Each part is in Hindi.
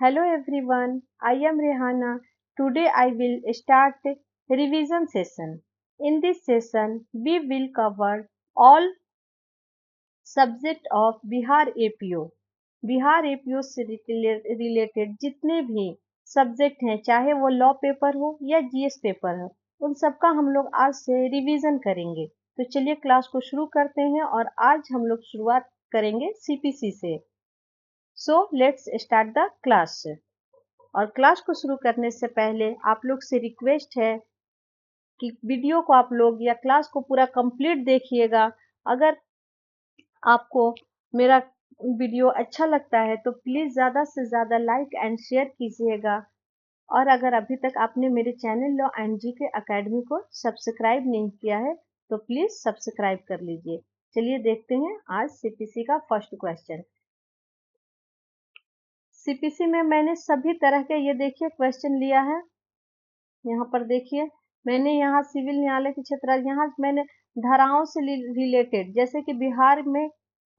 Hello everyone, I am Rehana. Today I will start revision session. In this session, we will cover all subject of Bihar APO. Bihar APO से रिलेटेड जितने भी सब्जेक्ट हैं, चाहे वो लॉ पेपर हो या जीएस पेपर हो, उन सबका हम लोग आज से रिवीजन करेंगे। तो चलिए क्लास को शुरू करते हैं और आज हम लोग शुरुआत करेंगे सीपीसी से। So let's start the class. और क्लास को शुरू करने से पहले आप लोग से रिक्वेस्ट है कि वीडियो को आप लोग या क्लास को पूरा कंप्लीट देखिएगा। अगर आपको मेरा वीडियो अच्छा लगता है तो प्लीज़ ज़्यादा से ज़्यादा लाइक एंड शेयर कीजिएगा। और अगर अभी तक आपने मेरे channel law and GK academy को सब्सक्राइब नहीं किया है तो प्लीज़ सब्सक्राइब कर लीजिए। चलिए देखते हैं आज सीपीसी का फर्स्ट क्वेश्चन। सीपीसी में मैंने सभी तरह के ये देखिए क्वेश्चन लिया है। यहाँ पर देखिए मैंने यहाँ सिविल न्यायालय के क्षेत्र, यहाँ मैंने धाराओं से रिलेटेड, जैसे कि बिहार में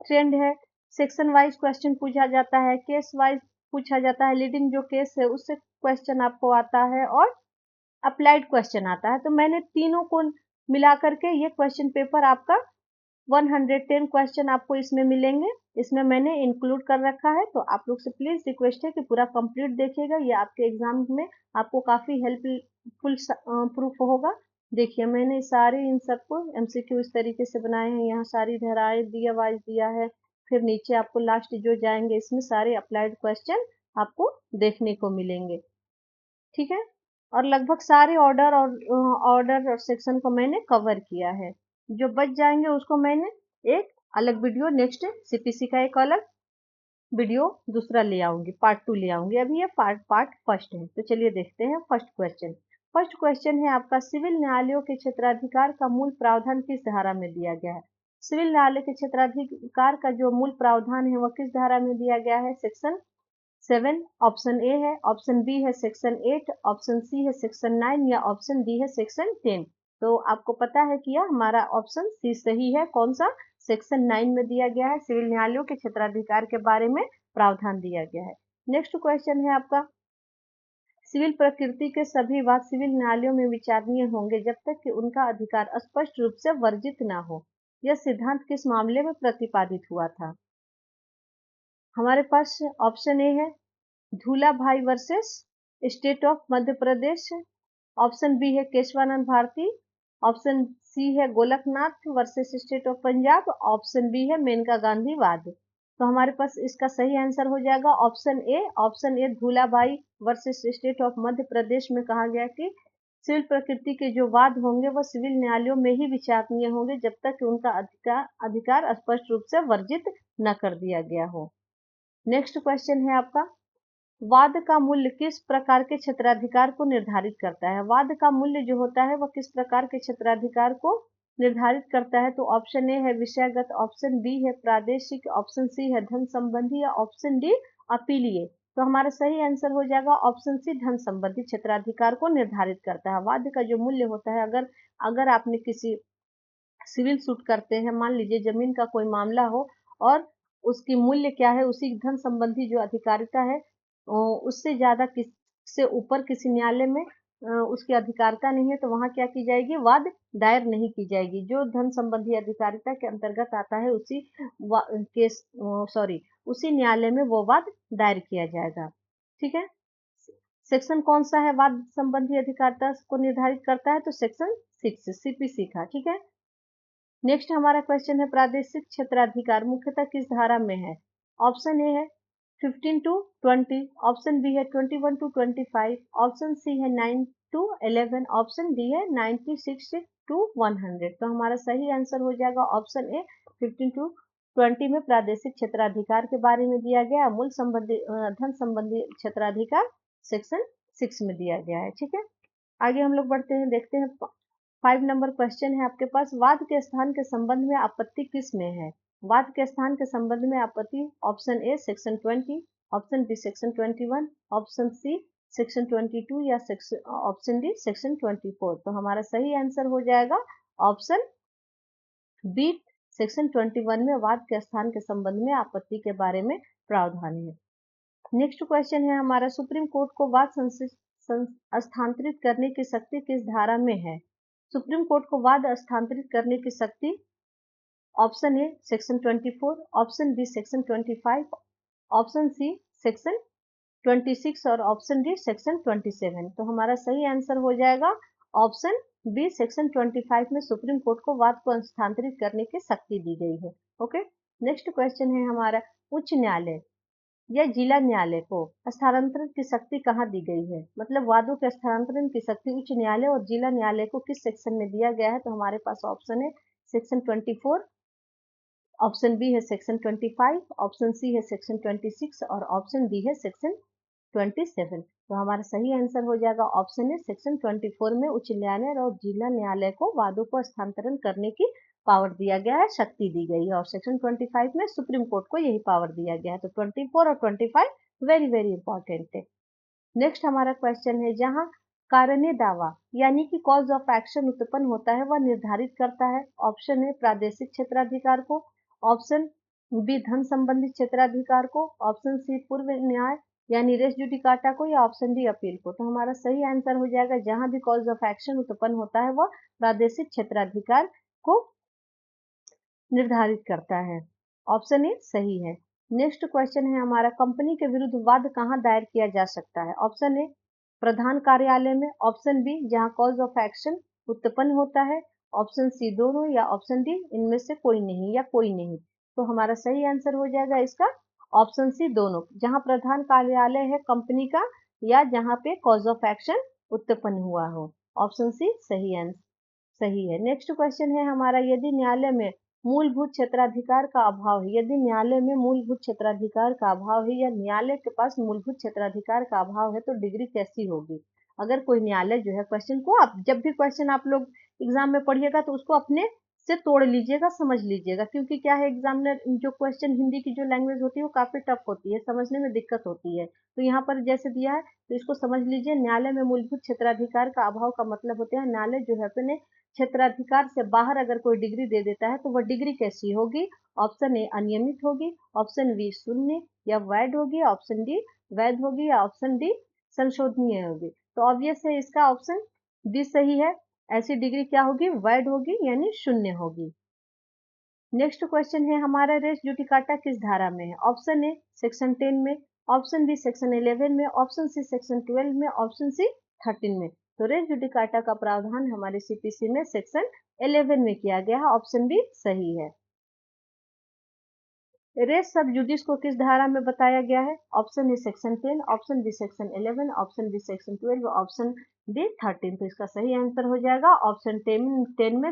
ट्रेंड है सेक्शन वाइज क्वेश्चन पूछा जाता है, केस वाइज पूछा जाता है, लीडिंग जो केस है उससे क्वेश्चन आपको आता है और अप्लाइड क्वेश्चन आता है। तो मैंने तीनों को मिला करके ये क्वेश्चन पेपर आपका 110 क्वेश्चन आपको इसमें मिलेंगे, इसमें मैंने इंक्लूड कर रखा है। तो आप लोग से प्लीज रिक्वेस्ट है कि पूरा कंप्लीट देखिएगा, ये आपके एग्जाम में आपको काफी हेल्पफुल प्रूफ होगा। देखिए मैंने सारे इन सबको एमसीक्यू इस तरीके से बनाए हैं, यहाँ सारी धाराएं दिया वाइज दिया है, फिर नीचे आपको लास्ट जो जाएंगे इसमें सारे अप्लाइड क्वेश्चन आपको देखने को मिलेंगे। ठीक है, और लगभग सारे ऑर्डर और सेक्शन को मैंने कवर किया है। जो बच जाएंगे उसको मैंने एक अलग वीडियो नेक्स्ट सीपीसी का एक अलग वीडियो दूसरा ले आऊंगी, पार्ट 2 ले आऊंगी। अभी ये पार्ट फर्स्ट है। तो चलिए देखते हैं फर्स्ट क्वेश्चन। फर्स्ट क्वेश्चन है आपका, सिविल न्यायालयों के क्षेत्राधिकार का मूल प्रावधान किस धारा में दिया गया है? सिविल न्यायालय के क्षेत्राधिकार का जो मूल प्रावधान है वह किस धारा में दिया गया है? सेक्शन 7 ऑप्शन ए है, ऑप्शन बी है सेक्शन 8, ऑप्शन सी है सेक्शन 9 या ऑप्शन डी है सेक्शन 10। तो आपको पता है कि यह हमारा ऑप्शन सी सही है। कौन सा? सेक्शन 9 में दिया गया है, सिविल न्यायालयों के क्षेत्राधिकार के बारे में प्रावधान दिया गया है। नेक्स्ट क्वेश्चन है आपका, सिविल प्रकृति के सभी वाद सिविल न्यायालयों में विचारणीय होंगे जब तक कि उनका अधिकार स्पष्ट रूप से वर्जित न हो। यह सिद्धांत किस मामले में प्रतिपादित हुआ था? हमारे पास ऑप्शन ए है Dhulabhai versus state of Madhya Pradesh, option B है केशवानंद भारती, ऑप्शन सी है Golaknath versus state of Punjab, option B है मेनका गांधी वाद। तो हमारे पास इसका सही आंसर हो जाएगा option A. Option A Dhula भाई वर्सेस स्टेट ऑफ मध्य प्रदेश में कहा गया कि सिविल प्रकृति के जो वाद होंगे वह सिविल न्यायालयों में ही विचारणीय होंगे जब तक कि उनका अधिकार स्पष्ट रूप से वर्जित न कर दिया गया हो। नेक्स्ट क्वेश्चन है आपका, वाद का मूल्य किस प्रकार के क्षेत्राधिकार को निर्धारित करता है? वाद का मूल्य जो होता है वह किस प्रकार के क्षेत्राधिकार को निर्धारित करता है? तो ऑप्शन ए है विषयगत, ऑप्शन बी है प्रादेशिक, ऑप्शन सी है धन संबंधी या ऑप्शन डी अपीलीय। तो हमारा सही आंसर हो जाएगा ऑप्शन सी, धन संबंधी क्षेत्राधिकार को निर्धारित करता है। वाद का जो मूल्य होता है, अगर अगर आपने किसी सिविल सूट करते हैं, मान लीजिए जमीन का कोई मामला हो और उसकी मूल्य क्या है, उसी धन संबंधी जो अधिकारिता है उससे ज्यादा किससे ऊपर किसी न्यायालय में उसकी अधिकारिता नहीं है, तो वहां क्या की जाएगी? वाद दायर नहीं की जाएगी। जो धन संबंधी अधिकारिता के अंतर्गत आता है उसी केस उसी न्यायालय में वो वाद दायर किया जाएगा। ठीक है, सेक्शन कौन सा है वाद संबंधी अधिकारिता को निर्धारित करता है? तो सेक्शन 6 सीपीसी का। ठीक है, नेक्स्ट हमारा क्वेश्चन है, प्रादेशिक क्षेत्राधिकार मुख्यतः किस धारा में है? ऑप्शन ए है 15 to 20, ऑप्शन बी है 21 to 25, ऑप्शन सी है 9 to 11, ऑप्शन डी है 96 to 100। तो हमारा सही आंसर हो जाएगा ऑप्शन ए 15 to 20 में प्रादेशिक क्षेत्राधिकार के बारे में दिया गया। मूल संबंधी धन संबंधी क्षेत्राधिकार सेक्शन 6 में दिया गया है। ठीक है, आगे हम लोग बढ़ते हैं, देखते हैं 5 नंबर क्वेश्चन है आपके पास, वाद के स्थान के संबंध में आपत्ति किस में है? वाद के स्थान के संबंध में आपत्ति, option A section 20, option B section 21, option C section 22 या ऑप्शन डी सेक्शन 24। तो हमारा सही आंसर हो जाएगा ऑप्शन बी, सेक्शन 21 में वाद के स्थान के संबंध में आपत्ति के बारे में प्रावधान है। नेक्स्ट क्वेश्चन है हमारा, सुप्रीम कोर्ट को वाद स्थानांतरित करने की शक्ति किस धारा में है? सुप्रीम कोर्ट को वाद स्थानांतरित करने की शक्ति option A section 24, option B section 25, option C section 26 और ऑप्शन डी सेक्शन 27। तो हमारा सही आंसर हो जाएगा ऑप्शन बी सेक्शन 25 में सुप्रीम कोर्ट को वाद को स्थानांतरित करने की शक्ति दी गई है। ओके, नेक्स्ट क्वेश्चन है हमारा, उच्च न्यायालय या जिला न्यायालय को स्थानांतरण की शक्ति कहाँ दी गई है? मतलब वादों के स्थानांतरण की शक्ति उच्च न्यायालय और जिला न्यायालय को किस सेक्शन में दिया गया है? तो हमारे पास ऑप्शन है सेक्शन 24, ऑप्शन बी है सेक्शन 25, ऑप्शन सी है सेक्शन 26 और ऑप्शन डी है सेक्शन 27। तो हमारा सही आंसर हो जाएगा ऑप्शन है सेक्शन 24 में उच्च न्यायालय और जिला न्यायालय को वादों को स्थानांतरण करने की पावर दिया गया है, शक्ति दी गई है, और सेक्शन 25 में सुप्रीम कोर्ट को यही पावर दिया गया है। तो 24 और 25 वेरी वेरी इंपॉर्टेंट है। नेक्स्ट हमारा क्वेश्चन है, जहां कारण दावा यानी कि कॉज ऑफ एक्शन उत्पन्न होता है वह निर्धारित करता है। ऑप्शन है प्रादेशिक क्षेत्राधिकार को, ऑप्शन बी धन संबंधित क्षेत्राधिकार को, ऑप्शन सी पूर्व न्याय यानी रेस जुडिकाटा को, या ऑप्शन डी अपील को। तो हमारा सही आंसर हो जाएगा जहां भी कॉज ऑफ एक्शन उत्पन्न होता है वह प्रादेशिक क्षेत्राधिकार को निर्धारित करता है। ऑप्शन ए सही है। नेक्स्ट क्वेश्चन है हमारा, कंपनी के विरुद्ध वाद कहां दायर किया जा सकता है? ऑप्शन ए प्रधान कार्यालय में, ऑप्शन बी जहां कॉज ऑफ एक्शन उत्पन्न होता है, ऑप्शन सी दोनों, या ऑप्शन डी इनमें से कोई नहीं या कोई नहीं। तो हमारा सही आंसर हो जाएगा इसका ऑप्शन सी दोनों, जहां प्रधान कार्यालय है कंपनी का या जहां पे कॉज ऑफ एक्शन उत्पन्न हुआ हो। ऑप्शन सी सही आंसर सही है। नेक्स्ट क्वेश्चन है हमारा, यदि न्यायालय में मूलभूत क्षेत्राधिकार का अभाव है, यदि न्यायालय में मूलभूत क्षेत्राधिकार का अभाव है या न्यायालय के पास मूलभूत क्षेत्राधिकार का अभाव है तो डिग्री कैसी होगी? अगर कोई न्यायालय जो है, क्वेश्चन को आप जब भी क्वेश्चन आप लोग एग्जाम में पढ़िएगा तो उसको अपने से तोड़ लीजिएगा, समझ लीजिएगा, क्योंकि क्या है एग्जामिनर जो क्वेश्चन हिंदी की जो लैंग्वेज होती है वो काफी टफ होती है, समझने में दिक्कत होती है। तो यहाँ पर जैसे दिया है तो इसको समझ लीजिए, न्यायालय में मूलभूत क्षेत्राधिकार का अभाव का मतलब होता है न्यायालय जो है अपने क्षेत्राधिकार से बाहर अगर कोई डिग्री दे देता है तो वह डिग्री कैसी होगी? ऑप्शन ए अनियमित होगी, ऑप्शन बी शून्य या वैध होगी, ऑप्शन डी वैध होगी, या ऑप्शन डी संशोधनीय होगी। तो ऑब्वियस है इसका ऑप्शन डी सही है। ऐसी डिग्री क्या होगी? वैध होगी यानी शून्य होगी। नेक्स्ट क्वेश्चन है हमारा, रेस जुडिकाटा किस धारा में है? ऑप्शन ए सेक्शन 10 में, ऑप्शन बी सेक्शन 11 में, ऑप्शन सी सेक्शन 12 में, ऑप्शन सी 13 में। तो रेस जुडिकाटा का प्रावधान हमारे सीपीसी में सेक्शन 11 में किया गया है। ऑप्शन बी सही है। रेस सब जुडिस को किस धारा में बताया गया है? Option A section 10, option B section 11, option B section 12, option D 13। तो इसका सही आंसर हो जाएगा ऑप्शन 10 में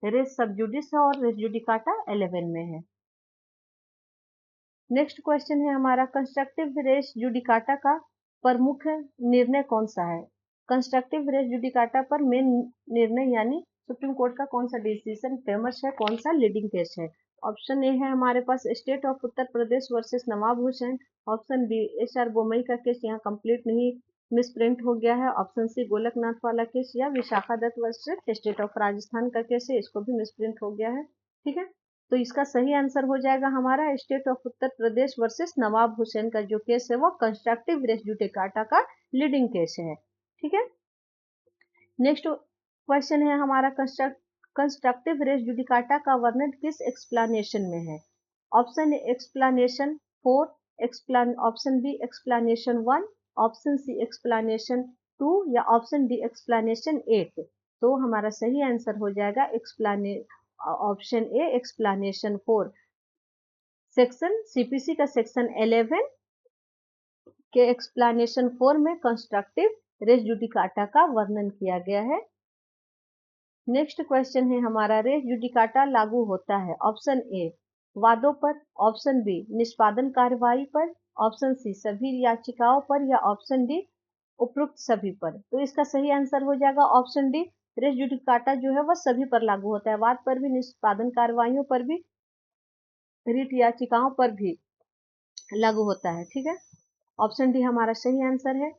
रेस सब जुडिस है और रेस जुडिकाटा 11 में है। नेक्स्ट क्वेश्चन है हमारा, कंस्ट्रक्टिव रेस जुडिकाटा का प्रमुख निर्णय कौन सा है? कंस्ट्रक्टिव रेस जुडिकाटा पर मेन निर्णय यानी सुप्रीम कोर्ट का कौन सा डिसीजन फेमस है, कौन सा लीडिंग केस है? ऑप्शन ए है हमारे पास state of Uttar Pradesh versus Nawab Hussain, option B S R. Bommai का केस यहाँ कंप्लीट नहीं मिस प्रिंट हो गया है, ऑप्शन सी गोलकनाथ वाला केस, या Vishakha Dutt versus state of Rajasthan का केस है, इसको भी मिस प्रिंट हो गया है। ठीक है, तो इसका सही आंसर हो जाएगा हमारा state of Uttar Pradesh versus Nawab Hussain का जो केस है वो कंस्ट्रक्टिव रेस जुडिकाटा का लीडिंग केस है। ठीक है, नेक्स्ट क्वेश्चन है हमारा, कंस्ट्रक्टिव रेस जुडिकाटा का वर्णन किस एक्सप्लेनेशन में है? Option A explanation 4, option B explanation 1, option C explanation 2, या ऑप्शन डी एक्सप्लेनेशन 8। तो हमारा सही आंसर हो जाएगा option A explanation 4। Section CPC का सेक्शन 11 के एक्सप्लेनेशन 4 में कंस्ट्रक्टिव रेस जुडिकाटा का वर्णन किया गया है। नेक्स्ट क्वेश्चन है हमारा, रेस जुडिकाटा लागू होता है ऑप्शन ए वादों पर, ऑप्शन बी निष्पादन कार्यवाही पर, ऑप्शन सी सभी याचिकाओं पर, या ऑप्शन डी उपरोक्त सभी पर। तो इसका सही आंसर हो जाएगा ऑप्शन डी, रेस जुडिकाटा जो है वह सभी पर लागू होता है, वाद पर भी, निष्पादन कार्यवाहियों पर भी, रिट याचिकाओं पर भी लागू होता है। ठीक है, ऑप्शन डी हमारा सही आंसर है।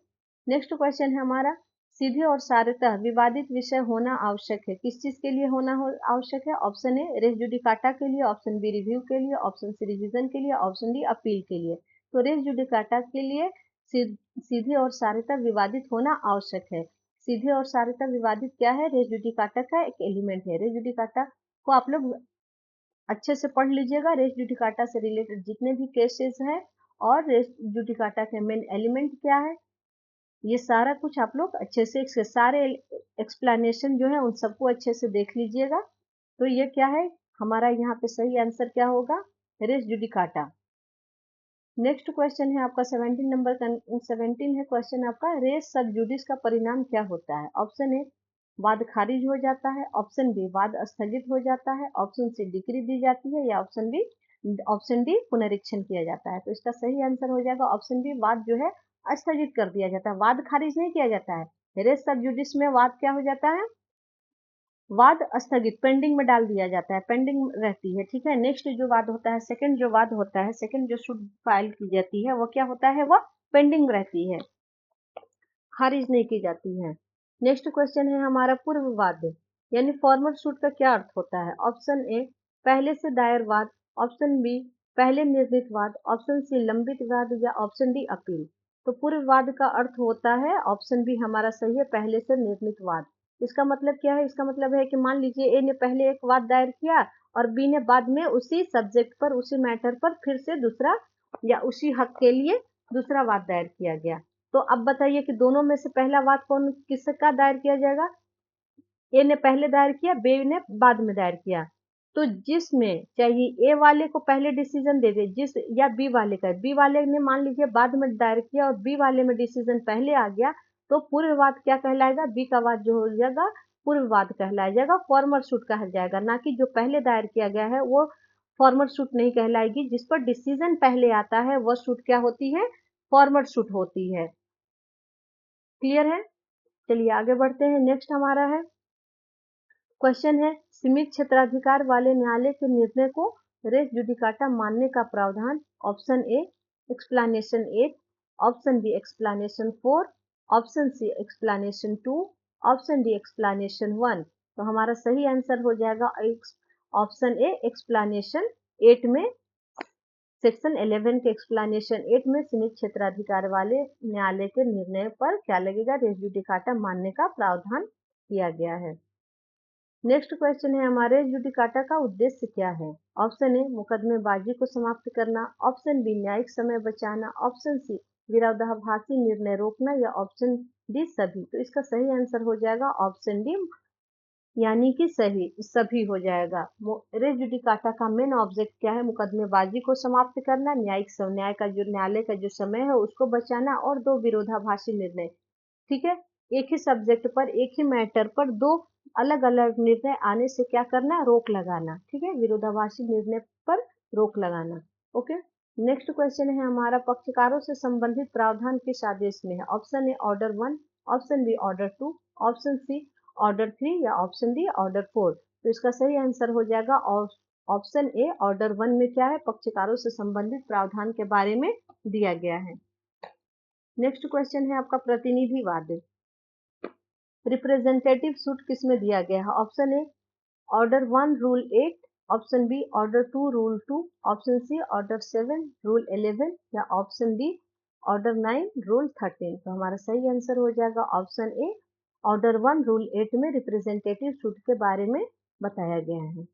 नेक्स्ट क्वेश्चन है हमारा, सीधे और सारतः विवादित विषय होना आवश्यक है, किस चीज के लिए होना आवश्यक है? ऑप्शन ए रेस जुडिकाटा के लिए, ऑप्शन बी रिव्यू के लिए, ऑप्शन सी रिवीजन के लिए, ऑप्शन डी अपील के लिए। तो रेस जुडिकाटा के लिए सीधे और सार्वता विवादित होना आवश्यक है। सीधे और सार्वता विवादित क्या है? रेस जुडिकाटा का एक एलिमेंट है। रेस जुडिकाटा को आप लोग अच्छे से पढ़ लीजिएगा। रेस जुडिकाटा से रिलेटेड जितने भी केसेस हैं और रेस जुडिकाटा के मेन एलिमेंट क्या है, ये सारा कुछ आप लोग अच्छे से इसके सारे एक्सप्लेनेशन जो है उन सबको अच्छे से देख लीजिएगा। तो ये क्या है हमारा, यहाँ पे सही आंसर क्या होगा? Race judicata. नेक्स्ट क्वेश्चन है आपका 17 नंबर का 17 है क्वेश्चन आपका, रेस सब जुडिस का परिणाम क्या होता है? ऑप्शन ए वाद खारिज हो जाता है, ऑप्शन बी वाद स्थगित हो जाता है, ऑप्शन सी डिक्री दी जाती है, या ऑप्शन डी पुनरीक्षण किया जाता है। तो इसका सही आंसर हो जाएगा ऑप्शन बी, वाद जो है स्थगित कर दिया जाता है, वाद खारिज नहीं किया जाता है। रेस सब जुडिस में वाद क्या हो जाता है? वाद स्थगित, पेंडिंग में डाल दिया जाता है, पेंडिंग रहती है। ठीक है, नेक्स्ट जो वाद होता है, सेकंड जो वाद होता है, सेकंड जो सूट फाइल की जाती है वो क्या होता है? वह पेंडिंग रहती है, खारिज नहीं की जाती है। नेक्स्ट क्वेश्चन है हमारा पूर्व वाद यानी फॉर्मल सूट का क्या अर्थ होता है? ऑप्शन ए पहले से दायर वाद, ऑप्शन बी पहले निर्णीत वाद, ऑप्शन सी लंबित वाद, या ऑप्शन डी अपील। तो पूर्व वाद का अर्थ होता है ऑप्शन बी हमारा सही है, पहले से निर्णीत वाद। इसका मतलब क्या है? इसका मतलब है कि मान लीजिए ए ने पहले एक वाद दायर किया और बी ने बाद में उसी सब्जेक्ट पर, उसी मैटर पर फिर से दूसरा या उसी हक के लिए दूसरा वाद दायर किया गया। तो अब बताइए कि दोनों में से पहला वाद कौन किसका दायर किया जाएगा? ए ने पहले दायर किया, बी ने बाद में दायर किया। तो जिसमें चाहिए ए वाले को पहले डिसीजन दे दे, जिस या बी वाले का, बी वाले ने मान लीजिए बाद में दायर किया और बी वाले में डिसीजन पहले आ गया, तो पूर्व वाद क्या कहलाएगा? बी का वाद जो हो जाएगा पूर्व वाद कहलाया जाएगा, फॉर्मल सूट कहा जाएगा। ना कि जो पहले दायर किया गया है वो फॉर्मल सूट नहीं कहलाएगी। जिस पर डिसीजन पहले आता है वह सूट क्या होती है? फॉर्मल सूट होती है। क्लियर है? चलिए आगे बढ़ते हैं। नेक्स्ट हमारा है क्वेश्चन है, सीमित क्षेत्राधिकार वाले न्यायालय के निर्णय को रेस जुडिकाटा मानने का प्रावधान। Option A explanation 8, option B explanation 4, option C explanation 2, option D explanation 1। तो हमारा सही आंसर हो जाएगा ऑप्शन ए एक्सप्लेनेशन 8 में, सेक्शन 11 के एक्सप्लेनेशन 8 में सीमित क्षेत्राधिकार वाले न्यायालय के निर्णय पर क्या लगेगा? रेस जुडिकाटा मानने का प्रावधान किया गया है। नेक्स्ट क्वेश्चन है हमारे, जुडिकाटा का उद्देश्य क्या है? ऑप्शन ए मुकदमेबाजी को समाप्त करना, ऑप्शन बी न्यायिक समय बचाना, ऑप्शन सी विरोधाभासी निर्णय रोकना, या ऑप्शन डी सभी। तो इसका सही आंसर हो जाएगा ऑप्शन डी, यानी कि सही सभी हो जाएगा। रेस जुडिकाटा का मेन ऑब्जेक्ट क्या है? मुकदमेबाजी को समाप्त करना, न्याय का जो न्यायालय का जो समय है उसको बचाना, और दो विरोधाभासी निर्णय। ठीक है, एक ही सब्जेक्ट पर, एक ही मैटर पर दो अलग अलग निर्णय आने से क्या करना? रोक लगाना। ठीक है, विरोधाभासी निर्णय पर रोक लगाना। ओके, नेक्स्ट क्वेश्चन है हमारा, पक्षकारों से संबंधित प्रावधान किस आदेश में है? Option A order 1, option B order 2, option C order 3, या ऑप्शन डी ऑर्डर 4। तो इसका सही आंसर हो जाएगा ऑप्शन ए ऑर्डर 1 में क्या है? पक्षकारों से संबंधित प्रावधान के बारे में दिया गया है। नेक्स्ट क्वेश्चन है आपका, प्रतिनिधिवाद रिप्रेजेंटेटिव सूट किस में दिया गया है? Option A order 1 rule 8, option B order 2 rule 2, option C order 7 rule 11, या ऑप्शन डी ऑर्डर 9 रूल 13। तो हमारा सही आंसर हो जाएगा ऑप्शन ए ऑर्डर 1 रूल 8 में रिप्रेजेंटेटिव सूट के बारे में बताया गया है।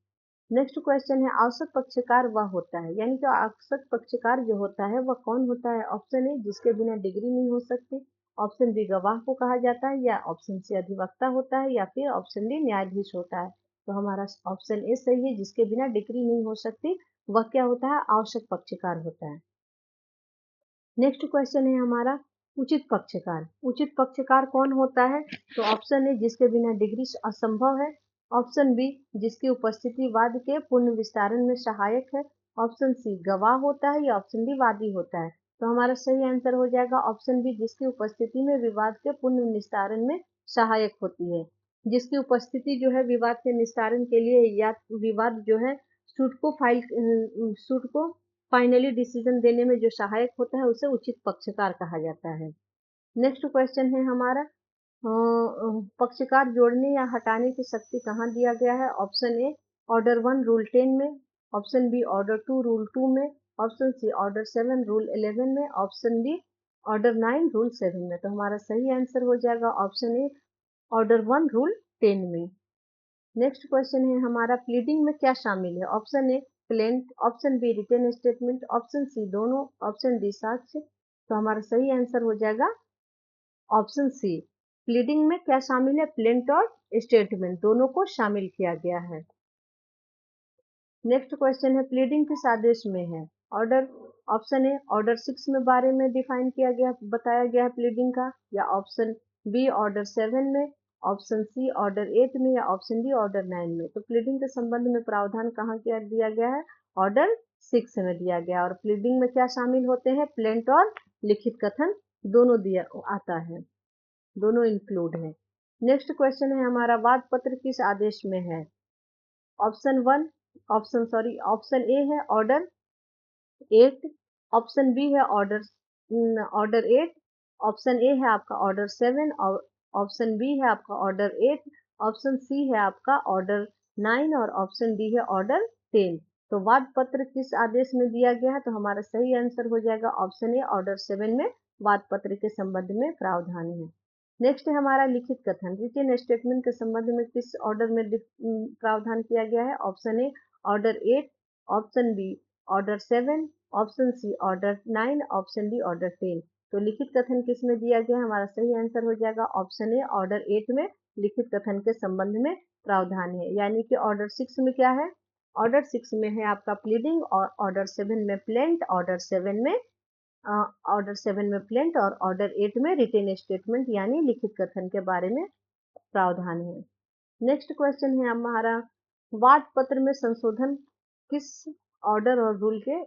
नेक्स्ट क्वेश्चन है, आवश्यक पक्षकार वह होता है, यानी कि आवश्यक पक्षकार जो होता है वह कौन होता है? ऑप्शन ए जिसके बिना डिग्री नहीं हो सकती, ऑप्शन बी गवाह को कहा जाता है, या ऑप्शन सी अधिवक्ता होता है, या फिर ऑप्शन डी न्यायाधीश होता है। तो हमारा ऑप्शन ए सही है, जिसके बिना डिग्री नहीं हो सकती वह क्या होता है? आवश्यक पक्षकार होता है। नेक्स्ट क्वेश्चन है हमारा, उचित पक्षकार। उचित पक्षकार कौन होता है? तो ऑप्शन ए जिसके बिना डिग्री असंभव है, ऑप्शन बी जिसकी उपस्थिति वाद के पूर्ण विस्तारण में सहायक है, ऑप्शन सी गवाह होता है, या ऑप्शन डी वादी होता है। तो हमारा सही आंसर हो जाएगा ऑप्शन बी जिसकी उपस्थिति में विवाद के पूर्ण निस्तारण में सहायक होती है। जिसकी उपस्थिति जो है विवाद के निस्तारण के लिए, या विवाद जो है सूट को फाइनली डिसीजन देने में जो सहायक होता है उसे उचित पक्षकार कहा जाता है। नेक्स्ट क्वेश्चन है हमारा, पक्षकार जोड़ने या हटाने की शक्ति कहाँ दिया गया है? ऑप्शन ए ऑर्डर 1 रूल 10 में, ऑप्शन बी ऑर्डर 2 रूल 2 में, ऑप्शन सी ऑर्डर 7 रूल 11 में, ऑप्शन डी ऑर्डर 9 रूल 7 में। तो हमारा सही आंसर हो जाएगा ऑप्शन ए ऑर्डर 1 रूल 10 में। नेक्स्ट क्वेश्चन है हमारा, प्लीडिंग में क्या शामिल है? Option A plaint, option B written statement, option C दोनों, ऑप्शन डी साक्ष्य। तो हमारा सही आंसर हो जाएगा ऑप्शन सी। प्लीडिंग में क्या शामिल है? प्लेंट और स्टेटमेंट दोनों को शामिल किया गया है। नेक्स्ट क्वेश्चन है, प्लीडिंग किस आदेश में है? ऑर्डर, ऑप्शन ए ऑर्डर 6 में बारे में डिफाइन किया गया, बताया गया है प्लीडिंग का, या ऑप्शन बी ऑर्डर 7 में, ऑप्शन सी ऑर्डर 8 में, या ऑप्शन डी ऑर्डर 9 में। तो प्लीडिंग के संबंध में प्रावधान कहाँ किया दिया गया है? ऑर्डर 6 में दिया गया। और प्लीडिंग में क्या शामिल होते हैं? प्लेंट और लिखित कथन दोनों दिया आता है, दोनों इंक्लूड है। नेक्स्ट क्वेश्चन है हमारा, वाद पत्र किस आदेश में है? ऑप्शन ए है ऑर्डर 8, ऑप्शन बी है ऑर्डर 8, ऑप्शन ए है आपका ऑर्डर 7, और ऑप्शन बी है आपका ऑर्डर 8, ऑप्शन सी है आपका ऑर्डर 9, और ऑप्शन डी है ऑर्डर 10। तो वाद पत्र किस आदेश में दिया गया है? तो हमारा सही आंसर हो जाएगा ऑप्शन ए ऑर्डर 7 में वाद पत्र के संबंध में प्रावधान है। नेक्स्ट है हमारा लिखित कथन, रिटन स्टेटमेंट के संबंध में किस ऑर्डर में प्रावधान किया गया है? Option A order 8, option B order 7, option C order 9, option D order 10। तो लिखित कथन किस में दिया गया? हमारा सही आंसर हो जाएगा ऑप्शन ए ऑर्डर 8 में लिखित कथन के संबंध में प्रावधान है। यानी कि ऑर्डर 6 में क्या है? ऑर्डर 6 में है आपका प्लीडिंग, और ऑर्डर 7 में प्लेंट, ऑर्डर 7 में प्लेंट, और ऑर्डर 8 में रिटेन स्टेटमेंट यानी लिखित कथन के बारे में प्रावधान है। नेक्स्ट क्वेश्चन है हमारा, वाद पत्र में संशोधन किस ऑर्डर और रूल के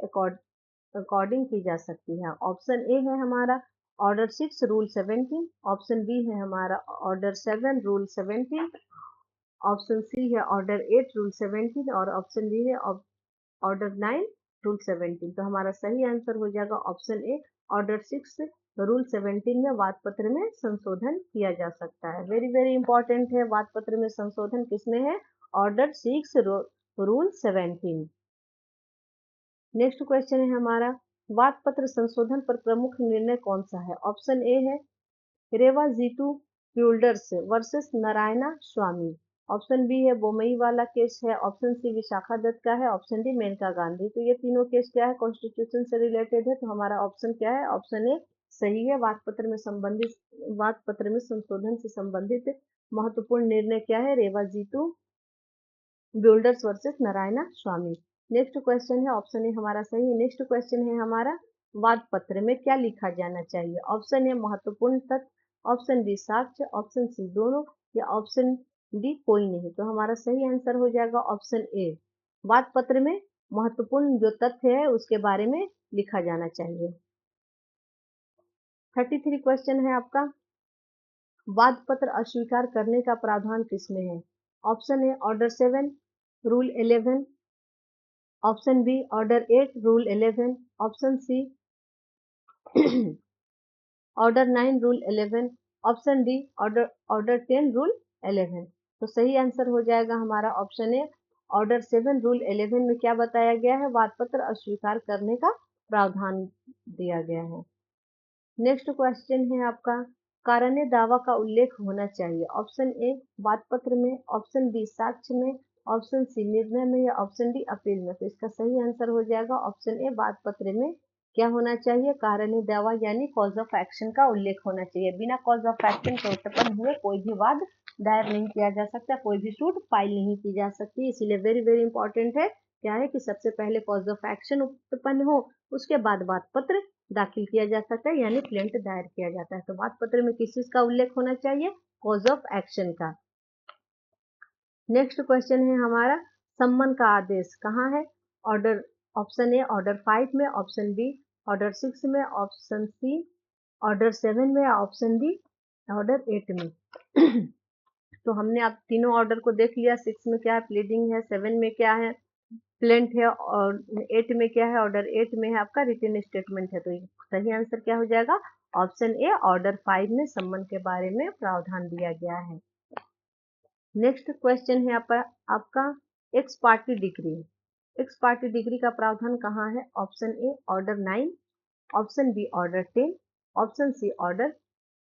अकॉर्डिंग की जा सकती है? ऑप्शन ए है हमारा ऑर्डर 6 रूल 17, ऑप्शन बी है हमारा ऑर्डर 7 रूल 17, ऑप्शन सी है ऑर्डर 8 रूल 17, और ऑप्शन डी है ऑर्डर 9 रूल 17। तो हमारा सही आंसर हो जाएगा ऑप्शन ए ऑर्डर 6 रूल 17 में वाद पत्र में संशोधन किया जा सकता है। वेरी वेरी इंपॉर्टेंट है, वाद पत्र में संशोधन किसमें है? Order 6 rule 17। नेक्स्ट क्वेश्चन है हमारा, वाद पत्र संशोधन पर प्रमुख निर्णय कौन सा है? ऑप्शन ए है रेवा जीतू बिल्डर्स वर्सेस नारायणा स्वामी, ऑप्शन बी है बोमई वाला केस है, ऑप्शन सी विशाखा दत्त का है, ऑप्शन डी मेनका गांधी। तो ये तीनों केस क्या है? कॉन्स्टिट्यूशन से रिलेटेड है। तो हमारा ऑप्शन क्या है? ऑप्शन ए सही है। वाद पत्र में संशोधन से संबंधित महत्वपूर्ण निर्णय क्या है? रेवा जीतू बिल्डर्स वर्सेस नारायणा स्वामी। नेक्स्ट क्वेश्चन है ऑप्शन ए हमारा सही है। नेक्स्ट क्वेश्चन है हमारा, वाद पत्र में क्या लिखा जाना चाहिए? ऑप्शन ए महत्वपूर्ण तथ्य, ऑप्शन बी साक्ष्य, ऑप्शन सी दोनों, या ऑप्शन डी कोई नहीं। तो हमारा सही आंसर हो जाएगा ऑप्शन ए। वाद पत्र में महत्वपूर्ण जो तथ्य है उसके बारे में लिखा जाना चाहिए। 33 क्वेश्चन है आपका, वाद पत्र अस्वीकार करने का प्रावधान किसमें है? Option A order 7 rule 11, option B order 8 rule 11, option C order 9 rule 11, option D order 10 rule 11। तो सही आंसर हो जाएगा हमारा ऑप्शन ए ऑर्डर 7 रूल 11 में क्या बताया गया है? वाद पत्र अस्वीकार करने का प्रावधान दिया गया है। नेक्स्ट क्वेश्चन है आपका, कारण दावा का उल्लेख होना चाहिए। ऑप्शन ए वाद पत्र में, ऑप्शन बी साक्ष्य में, ऑप्शन सी निर्णय में, या ऑप्शन डी अपील में। तो इसका सही आंसर हो जाएगा ऑप्शन ए वाद पत्र में क्या होना चाहिए? कारण दावा यानी कॉज ऑफ एक्शन का उल्लेख होना चाहिए। बिना कॉज ऑफ एक्शन के उत्पन्न हुए कोई भी वाद दायर नहीं किया जा सकता, कोई भी सूट फाइल नहीं की जा सकती। इसीलिए वेरी वेरी इंपॉर्टेंट है क्या है कि सबसे पहले कॉज ऑफ एक्शन उत्पन्न हो, उसके बाद वाद पत्र दाखिल किया जा सकता है यानी प्लेंट दायर किया जाता है। तो वाद पत्र में किस चीज का उल्लेख होना चाहिए? कॉज ऑफ एक्शन का। नेक्स्ट क्वेश्चन है हमारा, सम्मन का आदेश कहाँ है? ऑर्डर, ऑप्शन ए ऑर्डर 5 में, ऑप्शन बी ऑर्डर 6 में, ऑप्शन सी ऑर्डर 7 में, ऑप्शन डी ऑर्डर 8 में। तो हमने आप तीनों ऑर्डर को देख लिया। 6 में क्या है? प्लीडिंग है, 7 में क्या है? प्लेंट है, और 8 में क्या है? ऑर्डर 8 में है आपका रिटन स्टेटमेंट है। तो सही आंसर क्या हो जाएगा? ऑप्शन ए ऑर्डर 5 में सम्मन के बारे में प्रावधान दिया गया है। नेक्स्ट क्वेश्चन है आपका ex parte decree. Ex parte decree का प्रावधान कहाँ है? Option A order 9, option B order 10, option C order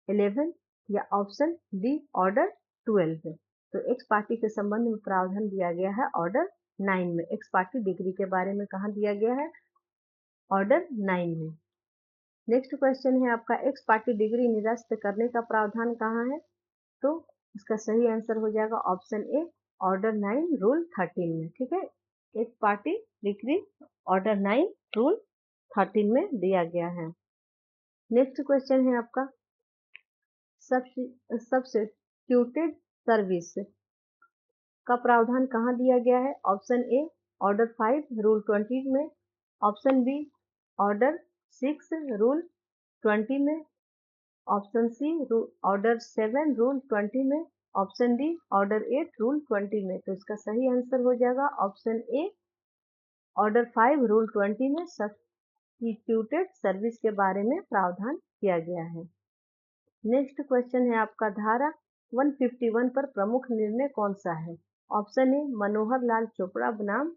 11 या ऑप्शन डी ऑर्डर 12 है। तो एक्स पार्टी के संबंध में प्रावधान दिया गया है ऑर्डर 9 में। एक्स पार्टी डिग्री के बारे में कहाँ दिया गया है? ऑर्डर 9 में। नेक्स्ट क्वेश्चन है आपका, एक्स पार्टी डिग्री निरस्त करने का प्रावधान कहाँ है? तो इसका सही आंसर हो जाएगा ऑप्शन ए ऑर्डर 9 रूल 13 में। ठीक है, x parte degree order 9 rule 13 में दिया गया है। नेक्स्ट क्वेश्चन है आपका, सब्स्टिट्यूटेड सर्विस का प्रावधान कहाँ दिया गया है? ऑप्शन ए ऑर्डर 5 रूल 20 में, ऑप्शन बी ऑर्डर 6 रूल 20 में, ऑप्शन सी ऑर्डर 7 रूल 20 में, ऑप्शन डी ऑर्डर 8 रूल 20 में। तो इसका सही आंसर हो जाएगा ऑप्शन ए ऑर्डर 5 रूल 20 में सब्स्टिट्यूटेड सर्विस के बारे में प्रावधान किया गया है। नेक्स्ट क्वेश्चन है आपका, धारा 151 पर प्रमुख निर्णय कौन सा है? ऑप्शन ए मनोहर लाल चोपड़ा बनाम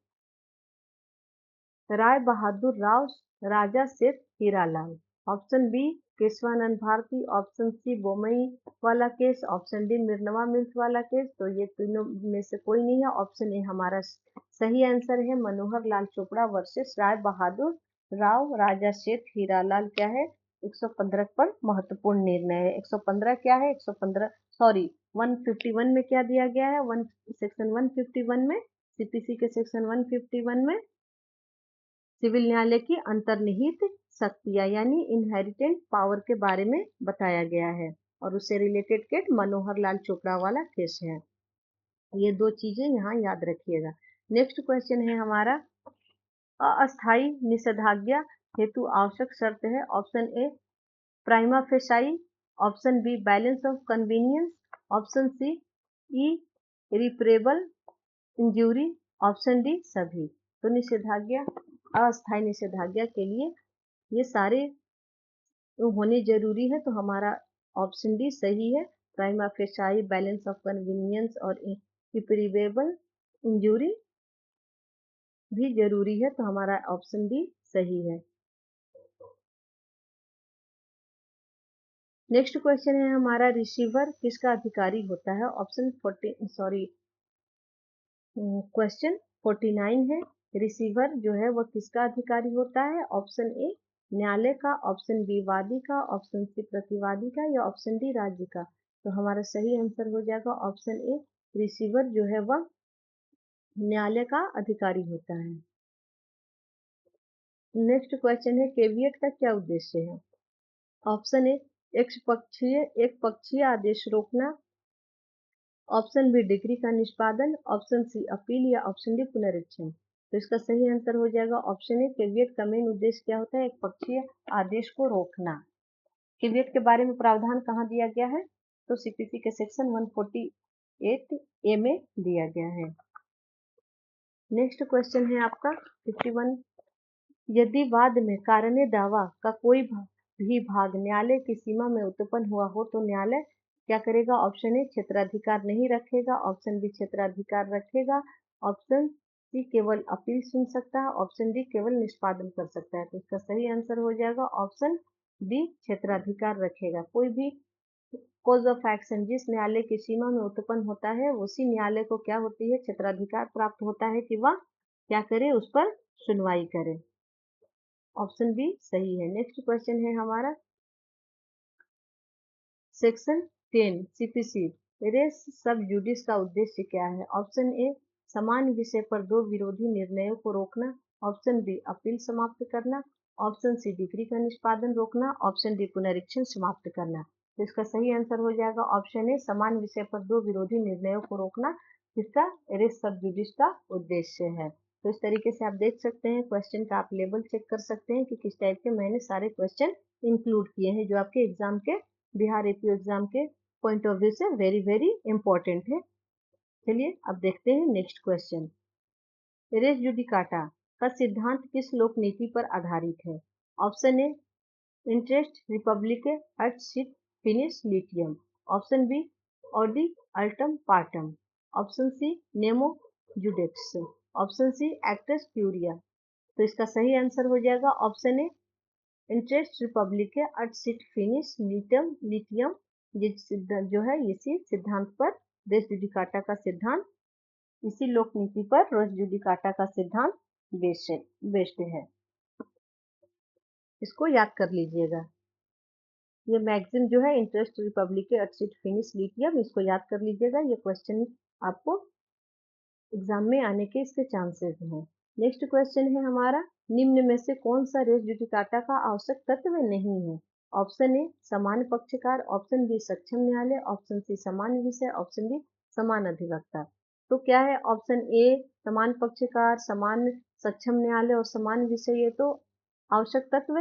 Rai Bahadur Rao Raja Seth Hiralal, option B Kesavananda Bharati, option C Bommai वाला case, option D Minerva mills वाला केस। तो ये तीनों में से कोई नहीं है, ऑप्शन ए हमारा सही आंसर है मनोहर लाल चोपड़ा वर्सेस राय बहादुर राव राजा सेठ हीरालाल। क्या है? 115 पर महत्वपूर्ण निर्णय है। 115 क्या है? 115 सॉरी 151 में क्या दिया गया है? सेक्शन 151 में, सीपीसी के सेक्शन 151 में सिविल न्यायालय की अंतर्निहित शक्तियां यानी इनहेरिटेंट पावर के बारे में बताया गया है, और उससे रिलेटेड केस मनोहर लाल चोपड़ा वाला केस है। ये दो चीजें यहाँ याद रखिएगा। नेक्स्ट क्वेश्चन है हमारा, अस्थायी निषेधाज्ञा हेतु आवश्यक शर्त है। Option A prima facie, option B balance of convenience, option C irreparable injury, option D सभी। तो निषेधाज्ञा, अस्थायी निषेधाज्ञा के लिए ये सारे होने जरूरी है, तो हमारा ऑप्शन डी सही है। Prima facie, balance of convenience और इरिपरेबल इंजूरी भी जरूरी है, तो हमारा ऑप्शन डी सही है। नेक्स्ट क्वेश्चन है हमारा, रिसीवर किसका अधिकारी होता है? ऑप्शन 40 क्वेश्चन 49 है, रिसीवर जो है वह किसका अधिकारी होता है? ऑप्शन ए न्यायालय का, ऑप्शन बी वादी का, ऑप्शन सी प्रतिवादी का या ऑप्शन डी राज्य का। तो हमारा सही आंसर हो जाएगा ऑप्शन ए, रिसीवर जो है वह न्यायालय का अधिकारी होता है। नेक्स्ट क्वेश्चन है, केवियट का क्या उद्देश्य है? ऑप्शन ए एक पक्षीय आदेश रोकना, ऑप्शन बी डिग्री का निष्पादन, ऑप्शन सी अपील या ऑप्शन डी पुनरीक्षण। तो इसका सही आंसर हो जाएगा ऑप्शन ए, केवियट का मेन उद्देश्य क्या होता है? एक पक्षीय आदेश को रोकना। केवियट के बारे में प्रावधान कहाँ दिया गया है? तो सीपीसी के सेक्शन 148 ए में दिया गया है। नेक्स्ट क्वेश्चन है आपका 51, यदि वाद में कारण दावा का कोई भी भाग न्यायालय की सीमा में उत्पन्न हुआ हो तो न्यायालय क्या करेगा? ऑप्शन ए क्षेत्राधिकार नहीं रखेगा, ऑप्शन बी क्षेत्राधिकार रखेगा, ऑप्शन सी केवल अपील सुन सकता है, ऑप्शन डी केवल निष्पादन कर सकता है। तो इसका सही आंसर हो जाएगा ऑप्शन बी क्षेत्राधिकार रखेगा। कोई भी कोज ऑफ एक्शन जिस न्यायालय की सीमा में उत्पन्न होता है उसी न्यायालय को क्या होती है? क्षेत्राधिकार प्राप्त होता है कि वह क्या करे? उस पर सुनवाई करे। ऑप्शन बी सही है। नेक्स्ट क्वेश्चन है हमारा, सेक्शन 10 सीपीसी रेस सब जुडिस का उद्देश्य क्या है? ऑप्शन ए समान विषय पर दो विरोधी निर्णयों को रोकना, ऑप्शन बी अपील समाप्त करना, ऑप्शन सी डिग्री का निष्पादन रोकना, ऑप्शन डी पुनरीक्षण समाप्त करना। तो इसका सही आंसर हो जाएगा ऑप्शन ए समान विषय पर दो विरोधी निर्णयों को रोकना, जिसका रेस सब जुडिस का उद्देश्य है। तो इस तरीके से आप देख सकते हैं, क्वेश्चन का आप लेवल चेक कर सकते हैं कि किस टाइप के मैंने सारे क्वेश्चन इंक्लूड किए हैं जो आपके एग्जाम के, बिहार एपीयू एग्जाम के पॉइंट ऑफ व्यू से वेरी वेरी इंपॉर्टेंट है। चलिए अब देखते हैं नेक्स्ट क्वेश्चन, रेस जुडिकाटा का सिद्धांत किस लोक नीति पर आधारित है? Option A interest Republic eight sit finis litium, option B audi alteram partem, option C nemo judex. Option C actus curiae. तो इसका सही आंसर हो जाएगा option A interest Republic eight sit finish litium. ये जो है इसी सिद्धांत पर रेस जुडिकाटा का सिद्धांत, इसी लोक नीति पर रेस जुडिकाटा का सिद्धांत बेस्ड है। इसको याद कर लीजिएगा। ये मैगजीन जो है interest Republic eight sit finish lithium, इसको याद कर लीजिएगा। ये क्वेश्चन आपको एग्जाम में आने के इसके चांसेस हैं। नेक्स्ट क्वेश्चन है हमारा, निम्न में से कौन सा रेस जुडिकाटा का आवश्यक तत्व नहीं है? ऑप्शन ए समान पक्षकार, ऑप्शन बी सक्षम न्यायालय, ऑप्शन सी समान विषय, ऑप्शन डी समान अधिवक्ता। तो क्या है ऑप्शन ए समान पक्षकार, समान सक्षम न्यायालय और समान विषय, ये तो आवश्यक तत्व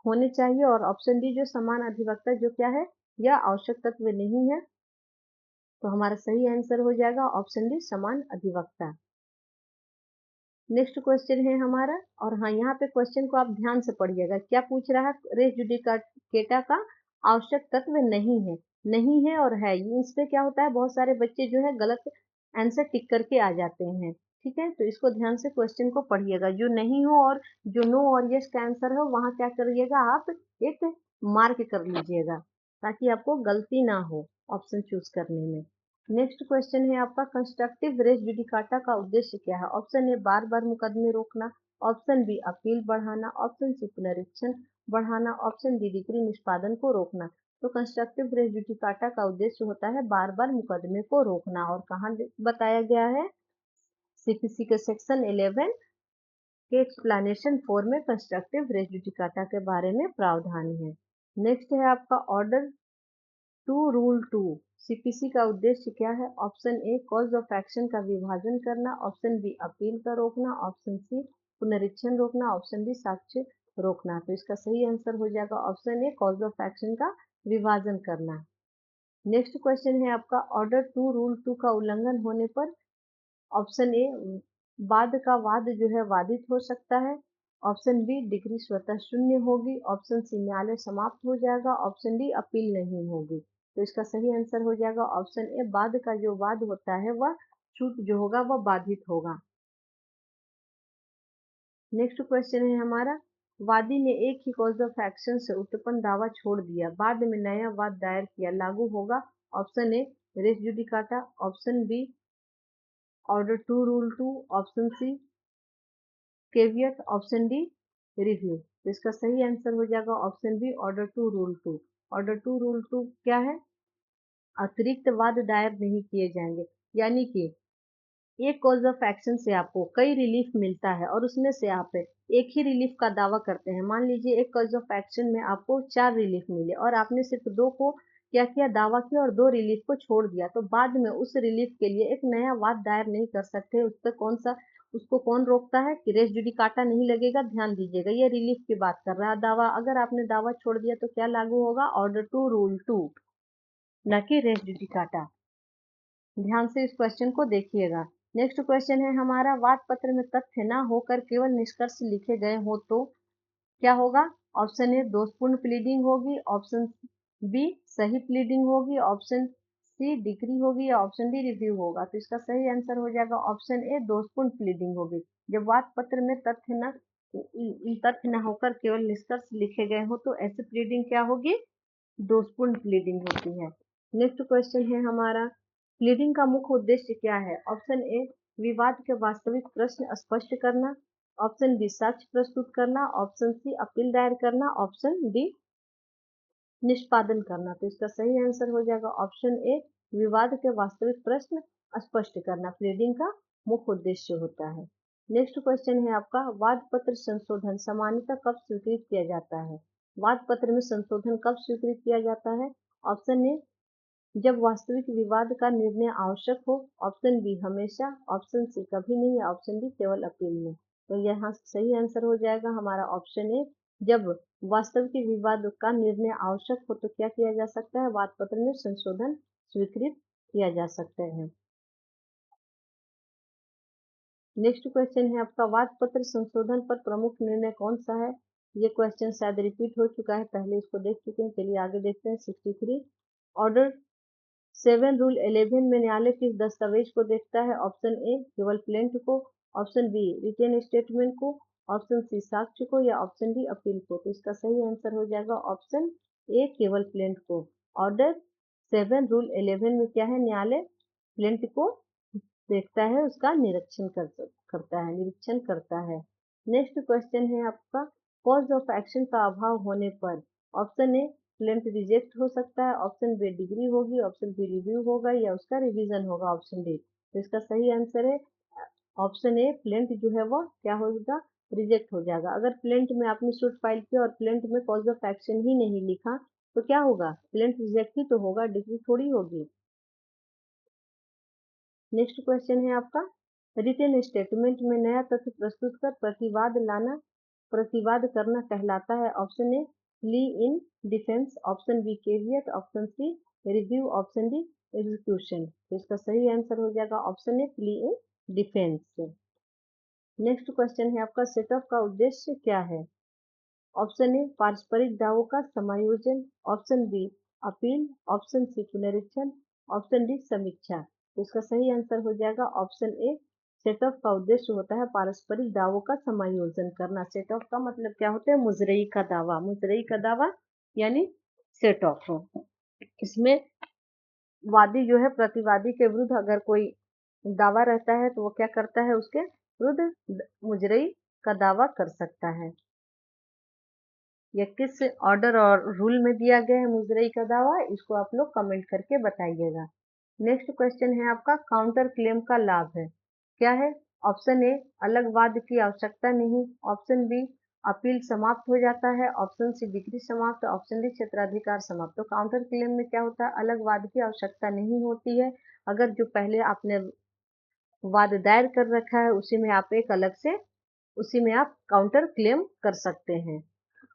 होने चाहिए। और ऑप्शन डी जो समान अधिवक्ता, जो क्या है, यह आवश्यक तत्व नहीं है। तो हमारा सही आंसर हो जाएगा ऑप्शन डी समान अधिवक्ता। नेक्स्ट क्वेश्चन है हमारा, और हाँ यहाँ पे क्वेश्चन को आप ध्यान से पढ़िएगा। क्या पूछ रहा है? रेस जुडिकाटा का आवश्यक तत्व नहीं है और है। इस पे क्या होता है, बहुत सारे बच्चे जो है गलत आंसर टिक करके आ जाते हैं। ठीक है, तो इसको ध्यान से क्वेश्चन को पढ़िएगा। जो नहीं हो और जो नो और यस का आंसर हो, वहां क्या करिएगा, आप एक मार्क कर लीजिएगा ताकि आपको गलती ना हो ऑप्शन चूज करने में। नेक्स्ट क्वेश्चन है आपका, कंस्ट्रक्टिव रेस जुडिकाटा का उद्देश्य क्या है? ऑप्शन ए बार बार मुकदमे रोकना, ऑप्शन बी अपील बढ़ाना, ऑप्शन सी पुनरीक्षण बढ़ाना, ऑप्शन डी डिग्री निष्पादन को रोकना। तो कंस्ट्रक्टिव रेस जुडिकाटा का उद्देश्य होता है बार बार मुकदमे को रोकना। और कहाँ बताया गया है? सीपीसी के सेक्शन 11 के एक्सप्लेनेशन 4 में कंस्ट्रक्टिव रेस जुडिकाटा के बारे में प्रावधान है। नेक्स्ट है आपका ऑर्डर 2 रूल 2। सीपीसी का उद्देश्य क्या है? Option A cause of action का विभाजन करना, ऑप्शन बी अपील का रोकना, ऑप्शन सी पुनरीक्षण रोकना, ऑप्शन डी साक्ष्य रोकना। तो इसका सही आंसर हो जाएगा option A cause of action का विभाजन करना। नेक्स्ट क्वेश्चन है आपका, ऑर्डर 2 रूल 2 का उल्लंघन होने पर ऑप्शन ए वाद का वाद जो है वादित हो सकता है, ऑप्शन बी डिग्री स्वतः शून्य होगी, ऑप्शन सी न्यायालय समाप्त हो जाएगा, ऑप्शन डी अपील नहीं होगी। तो इसका सही आंसर हो जाएगा ऑप्शन ए वाद का जो वाद होता है वह छूट जो होगा वह बाधित होगा। नेक्स्ट क्वेश्चन है हमारा, वादी ने एक ही कॉज ऑफ एक्शन से उत्पन्न दावा छोड़ दिया, बाद में नया वाद दायर किया, लागू होगा? Option A res judicata, option B order 2 rule 2, option C caveat, option D review. तो इसका सही आंसर हो जाएगा option B order 2 rule 2। Order 2 rule 2 क्या है? अतिरिक्त वाद दायर नहीं किए जाएंगे, यानी कि एक कॉज ऑफ एक्शन से आपको कई रिलीफ मिलता है और उसमें से आप एक ही रिलीफ का दावा करते हैं। मान लीजिए एक कॉज ऑफ एक्शन में आपको 4 रिलीफ मिले और आपने सिर्फ 2 को क्या किया, दावा किया और 2 रिलीफ को छोड़ दिया, तो बाद में उस रिलीफ के लिए एक नया वाद दायर नहीं कर सकते। उस पर उसको कौन रोकता है कि रेस जुडिकाटा नहीं लगेगा। ध्यान दीजिएगा, ये रिलीफ की बात कर रहा है। दावा, अगर आपने दावा छोड़ दिया तो क्या लागू होगा? ऑर्डर 2 रूल 2, न कि रेस जुडिकाटा। ध्यान से इस क्वेश्चन को देखिएगा। नेक्स्ट क्वेश्चन है हमारा, वाद पत्र में तथ्य न होकर केवल निष्कर्ष लिखे गए हो तो क्या होगा? ऑप्शन ए दोषपूर्ण प्लीडिंग होगी, ऑप्शन बी सही प्लीडिंग होगी, ऑप्शन सी डिग्री होगी या ऑप्शन डी रिव्यू होगा। तो इसका सही आंसर हो जाएगा ऑप्शन ए दोषपूर्ण प्लीडिंग होगी। जब वाद पत्र में तथ्य न होकर केवल निष्कर्ष लिखे गए हो तो ऐसी प्लीडिंग क्या होगी? दोषपूर्ण प्लीडिंग होती है। नेक्स्ट क्वेश्चन है हमारा, प्लीडिंग का मुख्य उद्देश्य क्या है? ऑप्शन ए विवाद के वास्तविक प्रश्न स्पष्ट करना, ऑप्शन बी साक्ष्य प्रस्तुत करना, ऑप्शन सी अपील दायर करना, ऑप्शन डी निष्पादन करना। तो इसका सही आंसर हो जाएगा ऑप्शन ए विवाद के वास्तविक प्रश्न स्पष्ट करना प्लीडिंग का मुख्य उद्देश्य होता है। नेक्स्ट क्वेश्चन है आपका, वाद पत्र संशोधन सामान्यतः कब स्वीकृत किया जाता है? वाद पत्र में संशोधन कब स्वीकृत किया जाता है? ऑप्शन ए जब वास्तविक विवाद का निर्णय आवश्यक हो, ऑप्शन बी हमेशा, ऑप्शन सी कभी नहीं, ऑप्शन डी केवल अपील में। तो यहाँ सही आंसर हो जाएगा हमारा ऑप्शन ए, जब वास्तविक विवाद का निर्णय आवश्यक हो तो क्या किया जा सकता है? वाद पत्र में संशोधन स्वीकृत किया जा सकते हैं। नेक्स्ट क्वेश्चन है आपका, वाद पत्र संशोधन पर प्रमुख निर्णय कौन सा है? ये क्वेश्चन शायद रिपीट हो चुका है, पहले इसको देख चुके हैं। चलिए आगे देखते हैं। 63 ऑर्डर 7 रूल 11 में न्यायालय किस दस्तावेज को देखता है? ऑप्शन ए केवल प्लेंट को, ऑप्शन बी रिटेन स्टेटमेंट को, ऑप्शन सी साक्ष्य को, या ऑप्शन डी अपील को। तो इसका सही आंसर हो जाएगा ऑप्शन ए केवल प्लेंट को। ऑर्डर 7 रूल 11 में क्या है, न्यायालय प्लेंट को देखता है, उसका निरीक्षण करता है। नेक्स्ट क्वेश्चन है आपका, कॉज ऑफ एक्शन का अभाव होने पर ऑप्शन ए प्लेंट रिजेक्ट हो सकता है, ऑप्शन बी डिग्री होगी, ऑप्शन बी रिव्यू होगा, या उसका रिवीजन होगा, ऑप्शन डी। तो इसका सही आंसर है ऑप्शन ए प्लेंट जो है वो क्या होगा, रिजेक्ट हो जाएगा। अगर प्लेंट में आपने सूट फाइल किया और प्लेंट में कॉज ऑफ एक्शन ही नहीं लिखा तो क्या होगा, प्लेंट रिजेक्ट ही तो होगा, डिग्री थोड़ी होगी। नेक्स्ट क्वेश्चन है आपका, रिटेन स्टेटमेंट में नया तथ्य प्रस्तुत कर प्रतिवाद करना कहलाता है। Option A plea in defence, option B caveat, option C review, option D execution. तो इसका सही आंसर हो जाएगा option A plea in defence. Next question है आपका, सेट ऑफ का उद्देश्य क्या है। ऑप्शन ए पारस्परिक दावों का समायोजन, option B appeal, option C पुनरीक्षण, ऑप्शन डी समीक्षा। तो इसका सही आंसर हो जाएगा ऑप्शन ए, सेट ऑफ का उद्देश्य होता है पारस्परिक दावों का समायोजन करना। सेट ऑफ का मतलब क्या होता है, मुजरई का दावा, मुजरई का दावा यानी सेट ऑफ। इसमें वादी जो है प्रतिवादी के विरुद्ध अगर कोई दावा रहता है तो वो क्या करता है, उसके विरुद्ध मुजरई का दावा कर सकता है। यह किस ऑर्डर और रूल में दिया गया है मुजरई का दावा, इसको आप लोग कमेंट करके बताइएगा। नेक्स्ट क्वेश्चन है आपका, काउंटर क्लेम का लाभ है क्या है। ऑप्शन ए अलग वाद की आवश्यकता नहीं, ऑप्शन बी अपील समाप्त हो जाता है, ऑप्शन सी डिग्री समाप्त, ऑप्शन डी क्षेत्राधिकार समाप्त। तो काउंटर क्लेम में क्या होता है, अलग वाद की आवश्यकता नहीं होती है। अगर जो पहले आपने वाद दायर कर रखा है उसी में आप एक अलग से उसी में आप काउंटर क्लेम कर सकते हैं।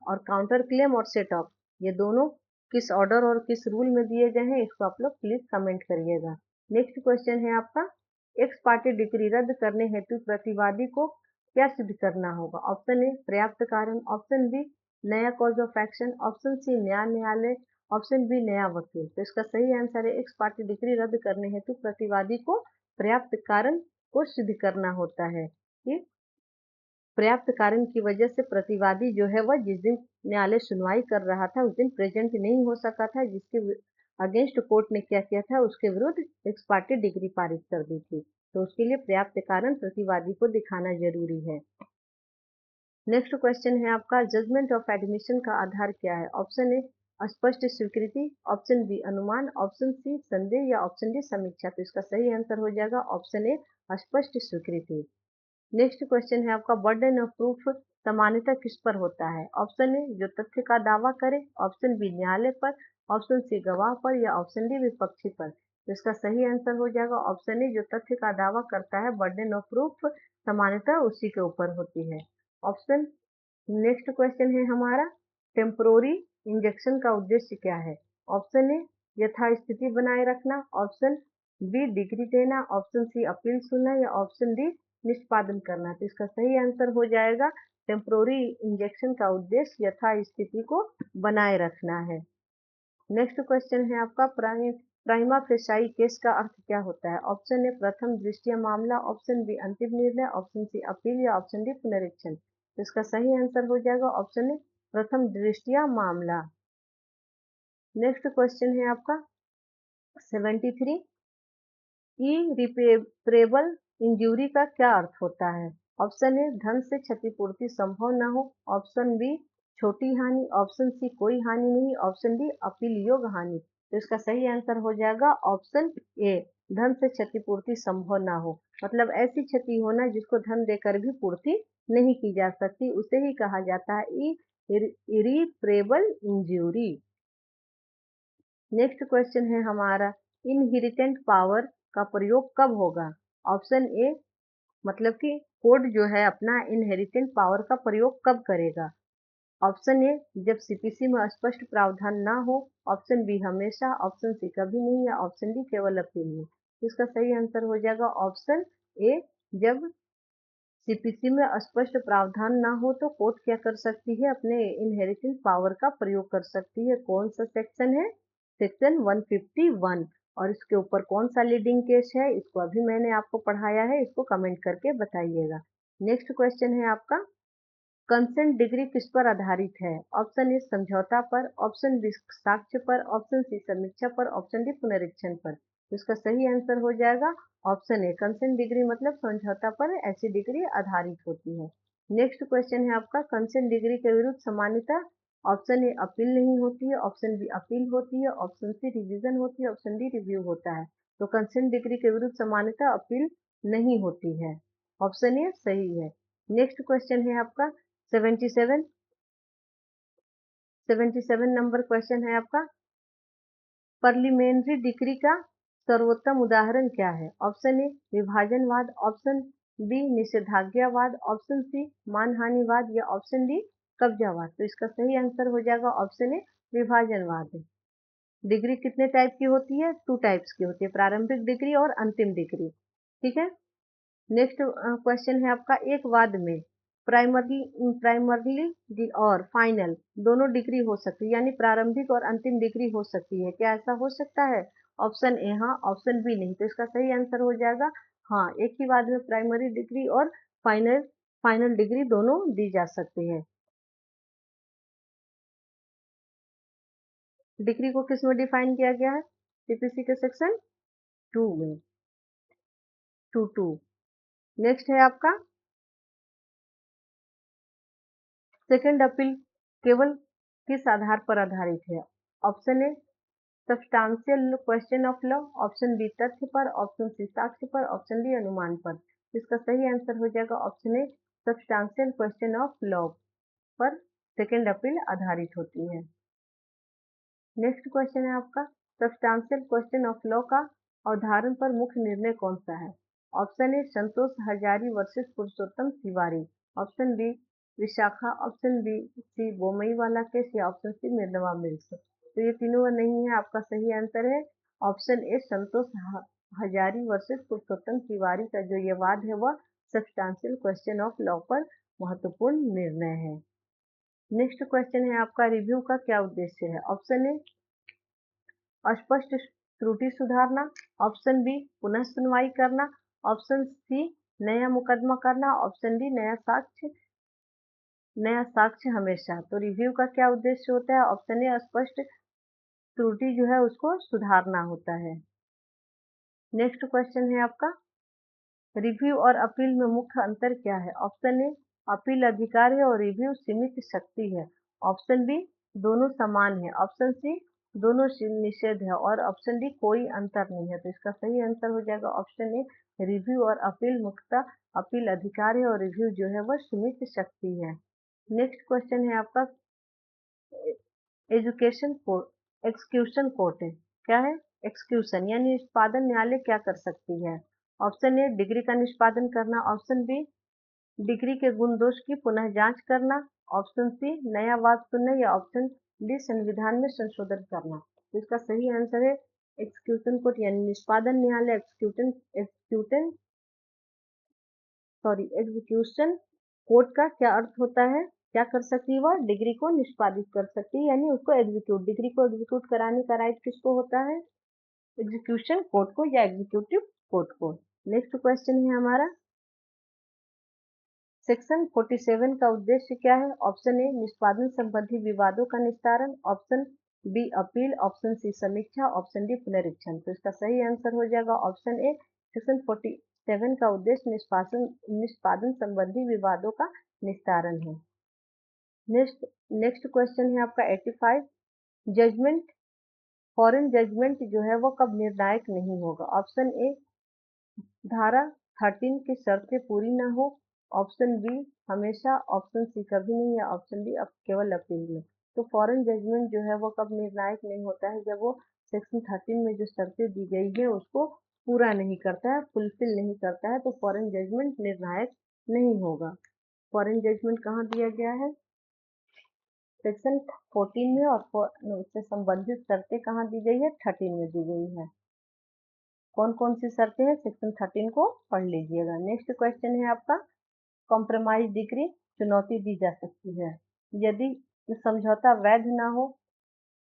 और काउंटर क्लेम और सेट ऑफ ये दोनों किस ऑर्डर और किस रूल में दिए गए हैं, इसको आप लोग प्लीज कमेंट करिएगा। नेक्स्ट क्वेश्चन है आपका, एक्स पार्टी डिग्री रद्द करने हेतु प्रतिवादी को क्या सिद्ध करना होगा। ऑप्शन ए पर्याप्त कारण, ऑप्शन बी नया cause of action, option C नया न्यायालय, ऑप्शन बी नया वकील। तो इसका सही आंसर है एक्स पार्टी डिग्री रद्द करने हेतु प्रतिवादी को पर्याप्त कारण को सिद्ध करना होता है कि पर्याप्त कारण की वजह से प्रतिवादी जो है वह जिस दिन न्यायालय सुनवाई कर रहा था उस दिन प्रेजेंट नहीं हो सका था, जिसके अगेंस्ट कोर्ट ने क्या किया था, उसके विरुद्ध एक्स पार्टी डिग्री पारित कर दी थी। तो उसके लिए पर्याप्त कारण प्रतिवादी को दिखाना जरूरी है। नेक्स्ट क्वेश्चन है आपका, जजमेंट ऑफ एडमिशन का आधार क्या है। ऑप्शन ए स्पष्ट स्वीकृति, ऑप्शन बी अनुमान, ऑप्शन सी संदेह, या ऑप्शन डी समीक्षा। तो इसका सही आंसर हो जाएगा ऑप्शन ए स्पष्ट स्वीकृति। नेक्स्ट क्वेश्चन है आपका, बर्डन ऑफ प्रूफ सामान्यतः किस पर होता है। ऑप्शन ए जो तथ्य का दावा करे, ऑप्शन बी न्यायालय पर, ऑप्शन सी गवाह पर, या ऑप्शन डी विपक्षी पर। तो इसका सही आंसर हो जाएगा ऑप्शन ए जो तथ्य का दावा करता है बर्डन ऑफ प्रूफ सामान्यतः उसी के ऊपर होती है। ऑप्शन नेक्स्ट क्वेश्चन है हमारा, टेम्पोररी इंजेक्शन का उद्देश्य क्या है। ऑप्शन ए यथास्थिति बनाए रखना, ऑप्शन बी डिग्री देना, ऑप्शन सी अपील सुनना, या ऑप्शन डी निष्पादन करना। तो इसका सही आंसर हो जाएगा टेम्पोररी इंजेक्शन का उद्देश्य यथास्थिति को बनाए रखना है। नेक्स्ट क्वेश्चन है आपका, प्राइमा फेसाई केस का अर्थ क्या होता है। ऑप्शन ए प्रथम दृष्टया मामला, ऑप्शन बी अंतिम निर्णय, ऑप्शन सी अपील, या ऑप्शन डी पुनरीक्षण। तो इसका सही आंसर हो जाएगा ऑप्शन ए प्रथम दृष्टया मामला। नेक्स्ट क्वेश्चन है आपका 73, इरिपेरेबल इंजरी का क्या अर्थ होता है। ऑप्शन ए धन से क्षतिपूर्ति संभव न हो, ऑप्शन बी छोटी हानि, ऑप्शन सी कोई हानि नहीं, ऑप्शन डी अपील योग्य हानि। तो इसका सही आंसर हो जाएगा ऑप्शन ए धन से क्षतिपूर्ति संभव ना हो, मतलब ऐसी क्षति होना जिसको धन देकर भी पूर्ति नहीं की जा सकती, उसे ही कहा जाता है इरिपेरेबल इंजरी। नेक्स्ट क्वेश्चन है हमारा, इनहेरिटेंट पावर का प्रयोग कब होगा। ऑप्शन ए मतलब कि कोर्ट जो है अपना इनहेरिटेंट पावर का प्रयोग कब करेगा। ऑप्शन ए जब सीपीसी में स्पष्ट प्रावधान ना हो, ऑप्शन बी हमेशा, ऑप्शन सी कभी नहीं, या ऑप्शन डी केवल अपील में। तो इसका सही आंसर हो जाएगा ऑप्शन ए जब सीपीसी में स्पष्ट प्रावधान ना हो तो कोर्ट क्या कर सकती है, अपने इनहेरिटेंट पावर का प्रयोग कर सकती है। कौन सा सेक्शन है, सेक्शन 151। और इसके ऊपर कौन सा लीडिंग केस है, इसको अभी मैंने आपको पढ़ाया है, इसको कमेंट करके बताइएगा। नेक्स्ट क्वेश्चन है आपका, कंसेंट डिग्री किस पर आधारित है? ऑप्शन ए समझौता पर, ऑप्शन बी साक्ष्य पर, ऑप्शन सी समीक्षा पर, ऑप्शन डी पुनरीक्षण पर। तो इसका सही आंसर हो जाएगा ऑप्शन ए, कंसेंट डिग्री मतलब समझौता पर ऐसी डिग्री आधारित होती है। नेक्स्ट क्वेश्चन है आपका, कंसेंट डिग्री के विरुद्ध सामान्यतः ऑप्शन ए अपील नहीं होती है, ऑप्शन बी अपील होती है, ऑप्शन सी रिवीजन होती है, ऑप्शन डी रिव्यू होता है। तो कंसेंट डिग्री के विरुद्ध सामान्यतः अपील नहीं होती है, ऑप्शन ए सही है। नेक्स्ट क्वेश्चन है आपका 77 77 नंबर क्वेश्चन है आपका, पार्लियामेंट्री डिग्री का सर्वोत्तम उदाहरण क्या है? ऑप्शन ए विभाजनवाद, ऑप्शन बी निषेधाज्ञावाद, ऑप्शन सी मानहानिवाद या ऑप्शन डी कब्जावाद। तो इसका सही आंसर हो जाएगा ऑप्शन ए विभाजनवाद। डिग्री कितने टाइप की होती है? 2 टाइप्स की होती है, प्रारंभिक डिग्री और अंतिम डिग्री। ठीक है। नेक्स्ट क्वेश्चन है आपका, एक वाद में प्राइमरली प्राइमरली और फाइनल दोनों डिग्री हो सकती है, यानी प्रारंभिक और अंतिम डिग्री हो सकती है। क्या ऐसा हो सकता है? ऑप्शन ए हाँ, ऑप्शन बी नहीं। तो इसका सही आंसर हो जाएगा हाँ, एक ही वाद में प्राइमरी डिग्री और फाइनल फाइनल डिग्री दोनों दी जा सकती है। डिग्री को किस में डिफाइन किया गया है? सीपीसी के सेक्शन 2 में, 2 नेक्स्ट है आपका, सेकंड अपील केवल किस आधार पर आधारित है? Option A substantial question of law, option B तथ्य पर, ऑप्शन सी साक्ष्य पर, ऑप्शन डी अनुमान पर। इसका सही आंसर हो जाएगा option A substantial question of law पर सेकंड अपील आधारित होती है। नेक्स्ट क्वेश्चन है आपका, सब्सटेंशियल क्वेश्चन ऑफ लॉ का अवधारण पर मुख्य निर्णय कौन सा है? Option A Santosh Hazari versus Purushottam Tiwari, option B Vishakha, option B C Bommai वाला केस या ऑप्शन सी मिर्नवा मिल्स। तो ये तीनों नहीं है, आपका सही आंसर है option A Santosh Hazari versus Purushottam Tiwari का जो ये वाद है वह सब्सटेंशियल क्वेश्चन ऑफ लॉ पर महत्वपूर्ण निर्णय है। नेक्स्ट क्वेश्चन है आपका, रिव्यू का क्या उद्देश्य है? ऑप्शन ए अस्पष्ट त्रुटि सुधारना, ऑप्शन बी पुनः सुनवाई करना, ऑप्शन सी नया मुकदमा करना, ऑप्शन डी नया साक्ष्य हमेशा। तो रिव्यू का क्या उद्देश्य होता है? ऑप्शन ए स्पष्ट त्रुटि जो है उसको सुधारना होता है। नेक्स्ट क्वेश्चन है आपका, रिव्यू और अपील में मुख्य अंतर क्या है? ऑप्शन ए अपील अधिकार है और रिव्यू सीमित शक्ति है, ऑप्शन बी दोनों समान है, ऑप्शन सी दोनों निषेध है और ऑप्शन डी कोई अंतर नहीं है। तो इसका सही आंसर हो जाएगा ऑप्शन ए रिव्यू और अपील मुख्यतः अपील अधिकार है और रिव्यू जो है वह सीमित शक्ति है। नेक्स्ट क्वेश्चन है आपका, एजुकेशन कोर्ट एक्सक्यूशन कोर्ट है क्या है? एक्सक्यूशन यानी निष्पादन न्यायालय क्या कर सकती है? ऑप्शन ए डिग्री का निष्पादन करना, ऑप्शन बी डिग्री के गुण दोष की पुनः जांच करना, ऑप्शन सी नया वाद सुनना या ऑप्शन डी संविधान में संशोधन करना। तो इसका सही आंसर है एक्सक्यूशन कोर्ट यानी निष्पादन न्यायालय एग्जीक्यूशन कोर्ट का क्या अर्थ होता है? क्या कर सकती है? वह डिग्री को निष्पादित कर सकती है, यानी उसको डिग्री को एग्जीक्यूट कराने का राइट किसको होता है? एग्जीक्यूशन कोर्ट को या एग्जीक्यूटिव कोर्ट को। नेक्स्ट क्वेश्चन है हमारा, सेक्शन 47 का उद्देश्य क्या है? ऑप्शन ए निष्पादन संबंधी विवादों का निस्तारण, option B appeal, option C समीक्षा, ऑप्शन डी पुनरीक्षण। तो इसका सही आंसर हो जाएगा ऑप्शन ए सेक्शन 47 का उद्देश्य निष्पादन संबंधी विवादों का निस्तारण है। नेक्स्ट नेक्स्ट क्वेश्चन है आपका 85, जजमेंट फॉरेन जजमेंट जो है वो कब निर्णायक नहीं होगा? ऑप्शन ए धारा 13 की शर्तें पूरी ना हो, ऑप्शन बी हमेशा, ऑप्शन सी कभी नहीं या ऑप्शन डी अब केवल अपील में। तो फॉरेन जजमेंट जो है वो कब निर्णायक नहीं होता है? जब वो सेक्शन 13 में जो शर्तें दी गई है उसको पूरा नहीं करता है, फुलफिल नहीं करता है, तो फॉरेन जजमेंट निर्णायक नहीं होगा। फॉरेन जजमेंट कहाँ दिया गया है? सेक्शन 14 में, और उससे संबंधित शर्तें कहाँ दी गई है? 13 में दी गई है। कौन कौन सी शर्तें हैं? सेक्शन 13 को पढ़ लीजिएगा। नेक्स्ट क्वेश्चन है आपका, कॉम्प्रोमाइज डिग्री चुनौती दी जा सकती है यदि समझौता वैध ना हो,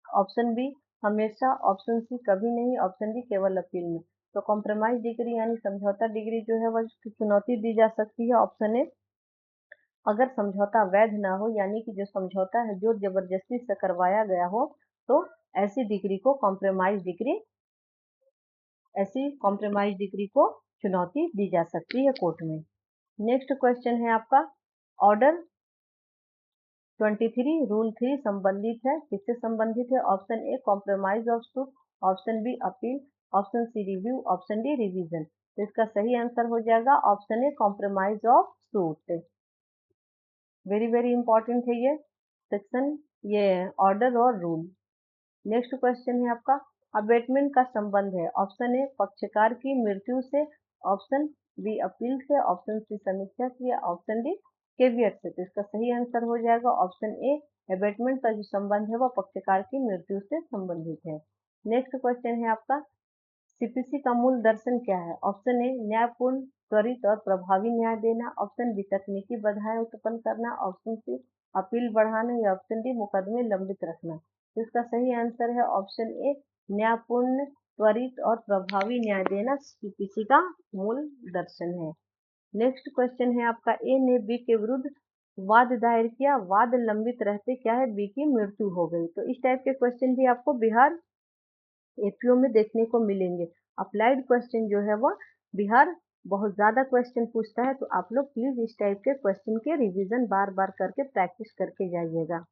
ऑप्शन बी हमेशा, ऑप्शन सी कभी नहीं, ऑप्शन डी केवल अपील में। तो कॉम्प्रोमाइज डिग्री यानी समझौता डिग्री जो है वह चुनौती दी जा सकती है ऑप्शन ए, अगर समझौता वैध ना हो, यानी कि जो समझौता है जो जबरदस्ती से करवाया गया हो, तो ऐसी डिग्री को कॉम्प्रोमाइज डिग्री को चुनौती दी जा सकती है कोर्ट में। नेक्स्ट क्वेश्चन है आपका, ऑर्डर 23 रूल 3 संबंधित है, किससे संबंधित है? Option A compromise of suit, option B appeal, option C review, option D revision. तो इसका सही आंसर हो जाएगा option A compromise of suit. Very very important है ये सेक्शन, ये ऑर्डर और रूल। नेक्स्ट क्वेश्चन है आपका, अबेटमेंट का संबंध है, ऑप्शन ए पक्षकार की मृत्यु से, ऑप्शन बी अपील से, ऑप्शन सी समीक्षा से, ऑप्शन डी केवियट से। तो इसका सही आंसर हो जाएगा ऑप्शन ए, अबेटमेंट का जो संबंध है वह पक्षकार की मृत्यु से संबंधित है। नेक्स्ट क्वेश्चन है आपका, सीपीसी का मूल दर्शन क्या है? ऑप्शन ए न्यायपूर्ण, त्वरित और प्रभावी न्याय देना, ऑप्शन बी तकनीकी बाधाएं उत्पन्न करना, ऑप्शन सी अपील बढ़ाना, या ऑप्शन डी मुकदमे लंबित रखना। तो इसका सही आंसर है ऑप्शन ए, न्यायपूर्ण, त्वरित और प्रभावी न्याय देना सीपीसी का मूल दर्शन है। नेक्स्ट क्वेश्चन है आपका, ए ने बी के विरुद्ध वाद दायर किया, वाद लंबित रहते क्या है? बी की मृत्यु हो गई। तो इस टाइप के क्वेश्चन भी आपको बिहार एपीओ में देखने को मिलेंगे। अप्लाइड क्वेश्चन जो है वह बिहार बहुत ज़्यादा क्वेश्चन पूछता है, तो आप लोग प्लीज़ इस टाइप के क्वेश्चन के रिवीजन बार बार करके प्रैक्टिस करके जाइएगा।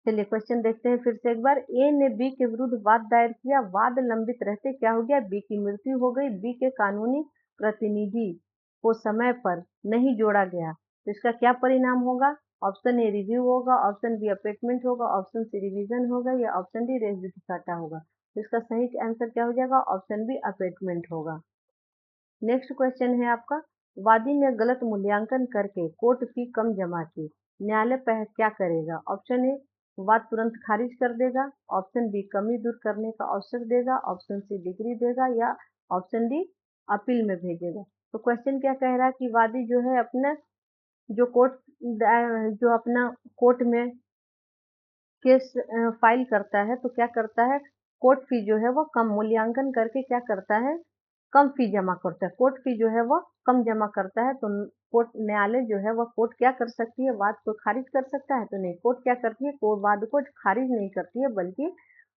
चलिए क्वेश्चन देखते हैं फिर से एक बार, ए ने बी के विरुद्ध वाद दायर किया, वाद लंबित रहते क्या हो गया? बी की मृत्यु हो गई, बी के कानूनी प्रतिनिधि को समय पर नहीं जोड़ा गया। तो इसका क्या परिणाम होगा? ऑप्शन ए रिव्यू होगा, ऑप्शन बी अपेटमेंट होगा, ऑप्शन सी रिवीजन होगा, या ऑप्शन डी रेस जुडिकाटा होगा। तो इसका सही आंसर क्या हो जाएगा? ऑप्शन बी अपेटमेंट होगा। नेक्स्ट क्वेश्चन है आपका, वादी ने गलत मूल्यांकन करके कोर्ट फी कम जमा की, न्यायालय क्या करेगा? ऑप्शन ए वाद तुरंत खारिज कर देगा, ऑप्शन बी कमी दूर करने का अवसर देगा, ऑप्शन सी डिग्री देगा, या ऑप्शन डी अपील में भेजेगा। तो क्वेश्चन क्या कह रहा है कि वादी जो है अपना जो कोर्ट जो अपना कोर्ट में केस फाइल करता है, तो क्या करता है, कोर्ट फी जो है वो कम मूल्यांकन करके क्या करता है, कम फी जमा करता है। कोर्ट फी जो है वो कम जमा करता है, तो कोर्ट न्यायालय जो है वह कोर्ट क्या कर सकती है, वाद को खारिज कर सकता है? तो नहीं, कोर्ट क्या करती है, कोर्ट वाद को खारिज नहीं करती है, बल्कि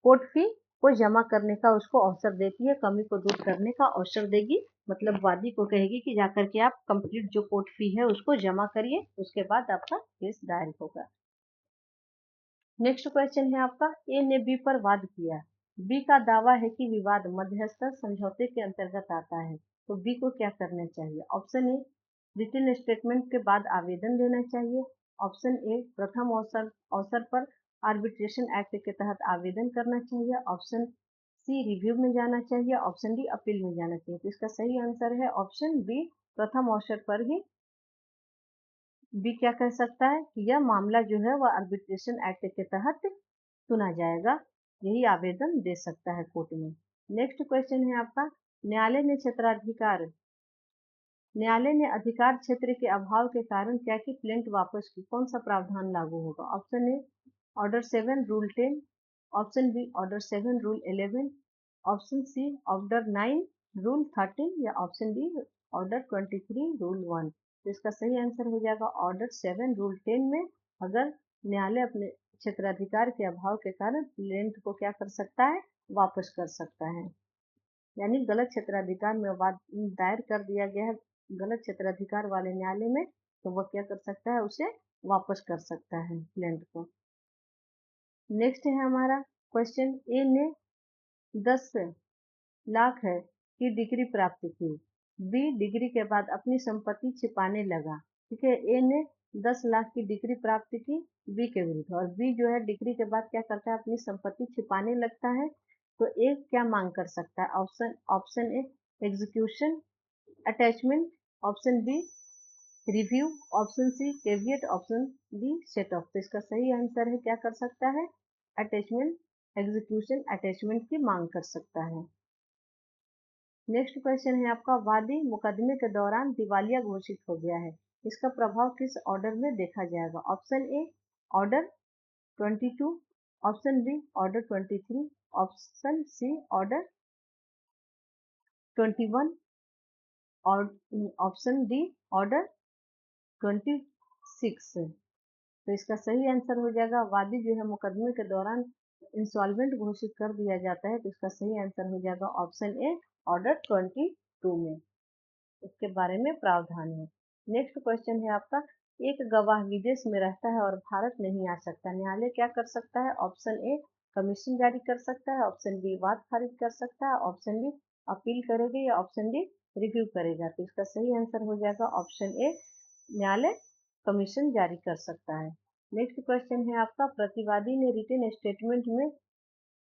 कोर्ट फी को जमा करने का उसको अवसर देती है, कमी को दूर करने का अवसर देगी। मतलब वादी को कहेगी कि जाकर के आप कंप्लीट जो कोर्ट फी है उसको जमा करिए, उसके बाद आपका केस दायर होगा। नेक्स्ट क्वेश्चन है आपका, ए ने बी पर वाद किया, बी का दावा है कि विवाद मध्यस्थ समझौते के अंतर्गत आता है, तो बी को क्या करना चाहिए? ऑप्शन ए रिटन स्टेटमेंट के बाद आवेदन देना चाहिए, ऑप्शन ए प्रथम अवसर पर आर्बिट्रेशन एक्ट के तहत आवेदन करना चाहिए, ऑप्शन सी रिव्यू में जाना चाहिए, ऑप्शन डी अपील में जाना चाहिए। तो इसका सही आंसर है ऑप्शन बी, प्रथम अवसर पर ही बी क्या कह सकता है कि यह मामला जो है वह आर्बिट्रेशन एक्ट के तहत सुना जाएगा, यही आवेदन दे सकता है कोर्ट में। नेक्स्ट क्वेश्चन है आपका, न्यायालय ने अधिकार क्षेत्र के अभाव के कारण क्या की प्लेंट वापस की, कौन सा प्रावधान लागू होगा? Option A order 7 rule 10, option B order 7 rule 11, option C order 9 rule 13, या ऑप्शन डी ऑर्डर 23 रूल 1। तो इसका सही आंसर हो जाएगा ऑर्डर 7 रूल 10 में अगर न्यायालय अपने क्षेत्राधिकार के अभाव के कारण प्लेंट को क्या कर सकता है, वापस कर सकता है। यानी गलत क्षेत्राधिकार में वाद दायर कर दिया गया है गलत क्षेत्राधिकार वाले न्यायालय में, तो वह क्या कर सकता है, उसे वापस कर सकता है प्लेंट को। नेक्स्ट है हमारा क्वेश्चन, ए ने 10 लाख है की डिग्री प्राप्त की, बी डिग्री के बाद अपनी संपत्ति छिपाने लगा। ठीक है, ए ने 10 लाख की डिग्री प्राप्त की बी के विरुद्ध, और बी जो है डिग्री के बाद क्या करता है, अपनी संपत्ति छिपाने लगता है। तो ए क्या मांग कर सकता है? Option A execution attachment, option B review, option C caveat, option D set off. तो इसका सही आंसर है क्या कर सकता है, अटैचमेंट, एग्जीक्यूशन अटैचमेंट की मांग कर सकता है। नेक्स्ट क्वेश्चन है आपका, वादी मुकदमे के दौरान दिवालिया घोषित हो गया है, इसका प्रभाव किस ऑर्डर में देखा जाएगा? Option A order 22, option B order 23, option C order 21 और ऑप्शन डी ऑर्डर 26। तो इसका सही आंसर हो जाएगा, वादी जो है मुकदमे के दौरान इंसॉल्वेंट घोषित कर दिया जाता है, तो इसका सही आंसर हो जाएगा ऑप्शन ए ऑर्डर 22 में, इसके बारे में प्रावधान है। नेक्स्ट क्वेश्चन है आपका, एक गवाह विदेश में रहता है और भारत नहीं आ सकता, न्यायालय क्या कर सकता है? ऑप्शन ए कमीशन जारी कर सकता है, ऑप्शन बी वाद खारिज कर सकता है, ऑप्शन बी अपील करेगा या ऑप्शन डी रिव्यू करेगा। तो इसका सही आंसर हो जाएगा ऑप्शन ए, न्यायालय कमीशन जारी कर सकता है। नेक्स्ट क्वेश्चन है आपका, प्रतिवादी ने रिटन स्टेटमेंट में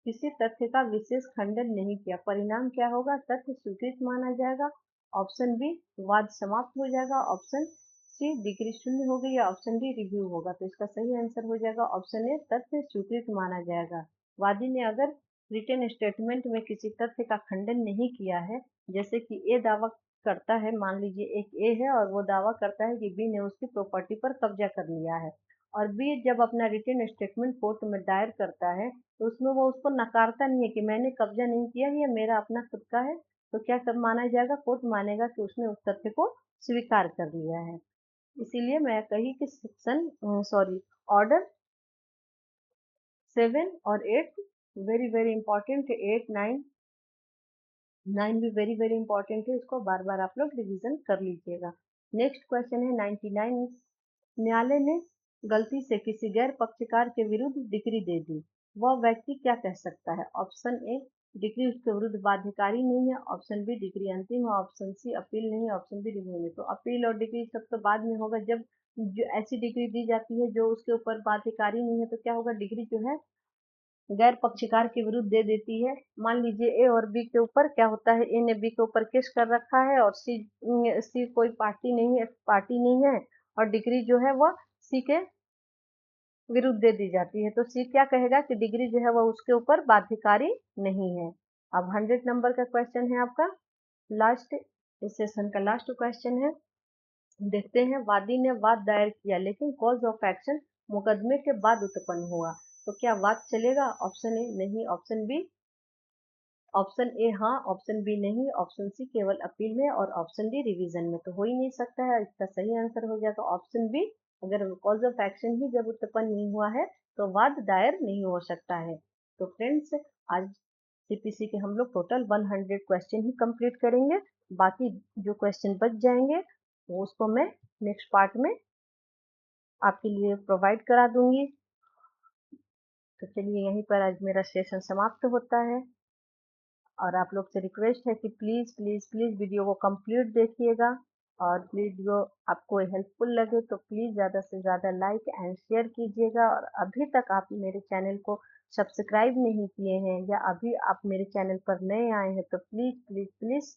किसी तथ्य का विशेष खंडन नहीं किया, परिणाम क्या होगा? तथ्य स्वीकृत माना जाएगा, ऑप्शन बी वाद समाप्त हो जाएगा, ऑप्शन सी डिग्री शून्य होगी या ऑप्शन डी रिव्यू होगा। तो इसका सही आंसर हो जाएगा ऑप्शन ए, तथ्य स्वीकृत माना जाएगा। वादी ने अगर रिटन स्टेटमेंट में किसी तथ्य का खंडन नहीं किया है, जैसे कि ए दावा करता है, मान लीजिए एक ए है और वो दावा करता है कि बी ने उसकी प्रॉपर्टी पर कब्जा कर लिया है, और बी जब अपना रिटन स्टेटमेंट कोर्ट में दायर करता है तो उसमें वो उसको नकारता नहीं है कि मैंने कब्जा नहीं किया, ये मेरा अपना खुद का है, तो क्या कब माना जाएगा? कोर्ट मानेगा कि उसने उस तथ्य को स्वीकार कर लिया है। इसीलिए मैं कही कि सेक्शन ऑर्डर 7 और 8 वेरी वेरी इंपॉर्टेंट है, 8 9 भी वेरी वेरी इंपॉर्टेंट है, इसको बार बार आप लोग रिवीजन कर लीजिएगा। नेक्स्ट क्वेश्चन है 99, न्यायालय ने गलती से किसी गैर पक्षकार के विरुद्ध डिक्री दे दी, वह व्यक्ति क्या कह सकता है? ऑप्शन ए डिक्री उसके विरुद्ध बाध्यकारी नहीं है, ऑप्शन बी डिक्री अंतिम है, ऑप्शन सी अपील नहीं है, ऑप्शन डी रिव्यू नहीं। तो अपील और डिक्री सब तो बाद में होगा, जब जो ऐसी डिग्री दी जाती है जो उसके ऊपर बाध्यकारी नहीं है, तो क्या होगा? डिग्री जो है गैर पक्षकार के विरुद्ध दे देती है। मान लीजिए ए और बी के ऊपर क्या होता है, ए ने बी के ऊपर केस कर रखा है और सी कोई पार्टी नहीं है और डिग्री जो है वह सी के विरुद्ध दे दी जाती है, तो सी क्या कहेगा कि डिग्री जो है वह उसके ऊपर बाध्यकारी नहीं है। अब 100 नंबर का क्वेश्चन है आपका, लास्ट इस सेशन का लास्ट क्वेश्चन है। देखते हैं, वादी ने वाद दायर किया लेकिन कॉज ऑफ एक्शन मुकदमे के बाद उत्पन्न हुआ, तो क्या वाद चलेगा? ऑप्शन ए नहीं, ऑप्शन बी, ऑप्शन ए हाँ, ऑप्शन बी नहीं, ऑप्शन सी केवल अपील में और ऑप्शन डी रिवीजन में। तो हो ही नहीं सकता है, इसका सही आंसर हो जाएगा ऑप्शन बी, अगर कॉज ऑफ एक्शन ही जब उत्पन्न नहीं हुआ है तो वाद दायर नहीं हो सकता है। तो फ्रेंड्स, आज सीपीसी के हम लोग टोटल 100 क्वेश्चन ही कंप्लीट करेंगे, बाकी जो क्वेश्चन बच जाएंगे वो उसको मैं नेक्स्ट पार्ट में आपके लिए प्रोवाइड करा दूंगी। तो चलिए यहीं पर आज मेरा सेशन समाप्त होता है, और आप लोग से रिक्वेस्ट है कि प्लीज़ प्लीज़ प्लीज़ वीडियो को कंप्लीट देखिएगा, और वीडियो आपको हेल्पफुल लगे तो प्लीज़ ज़्यादा से ज़्यादा लाइक एंड शेयर कीजिएगा। और अभी तक आप मेरे चैनल को सब्सक्राइब नहीं किए हैं या अभी आप मेरे चैनल पर नए आए हैं तो प्लीज़ प्लीज़ प्लीज़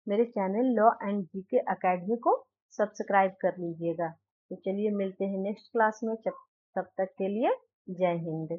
मेरे channel law and GK academy को सब्सक्राइब कर लीजिएगा। तो चलिए मिलते हैं नेक्स्ट क्लास में, तब तक के लिए जय हिंद।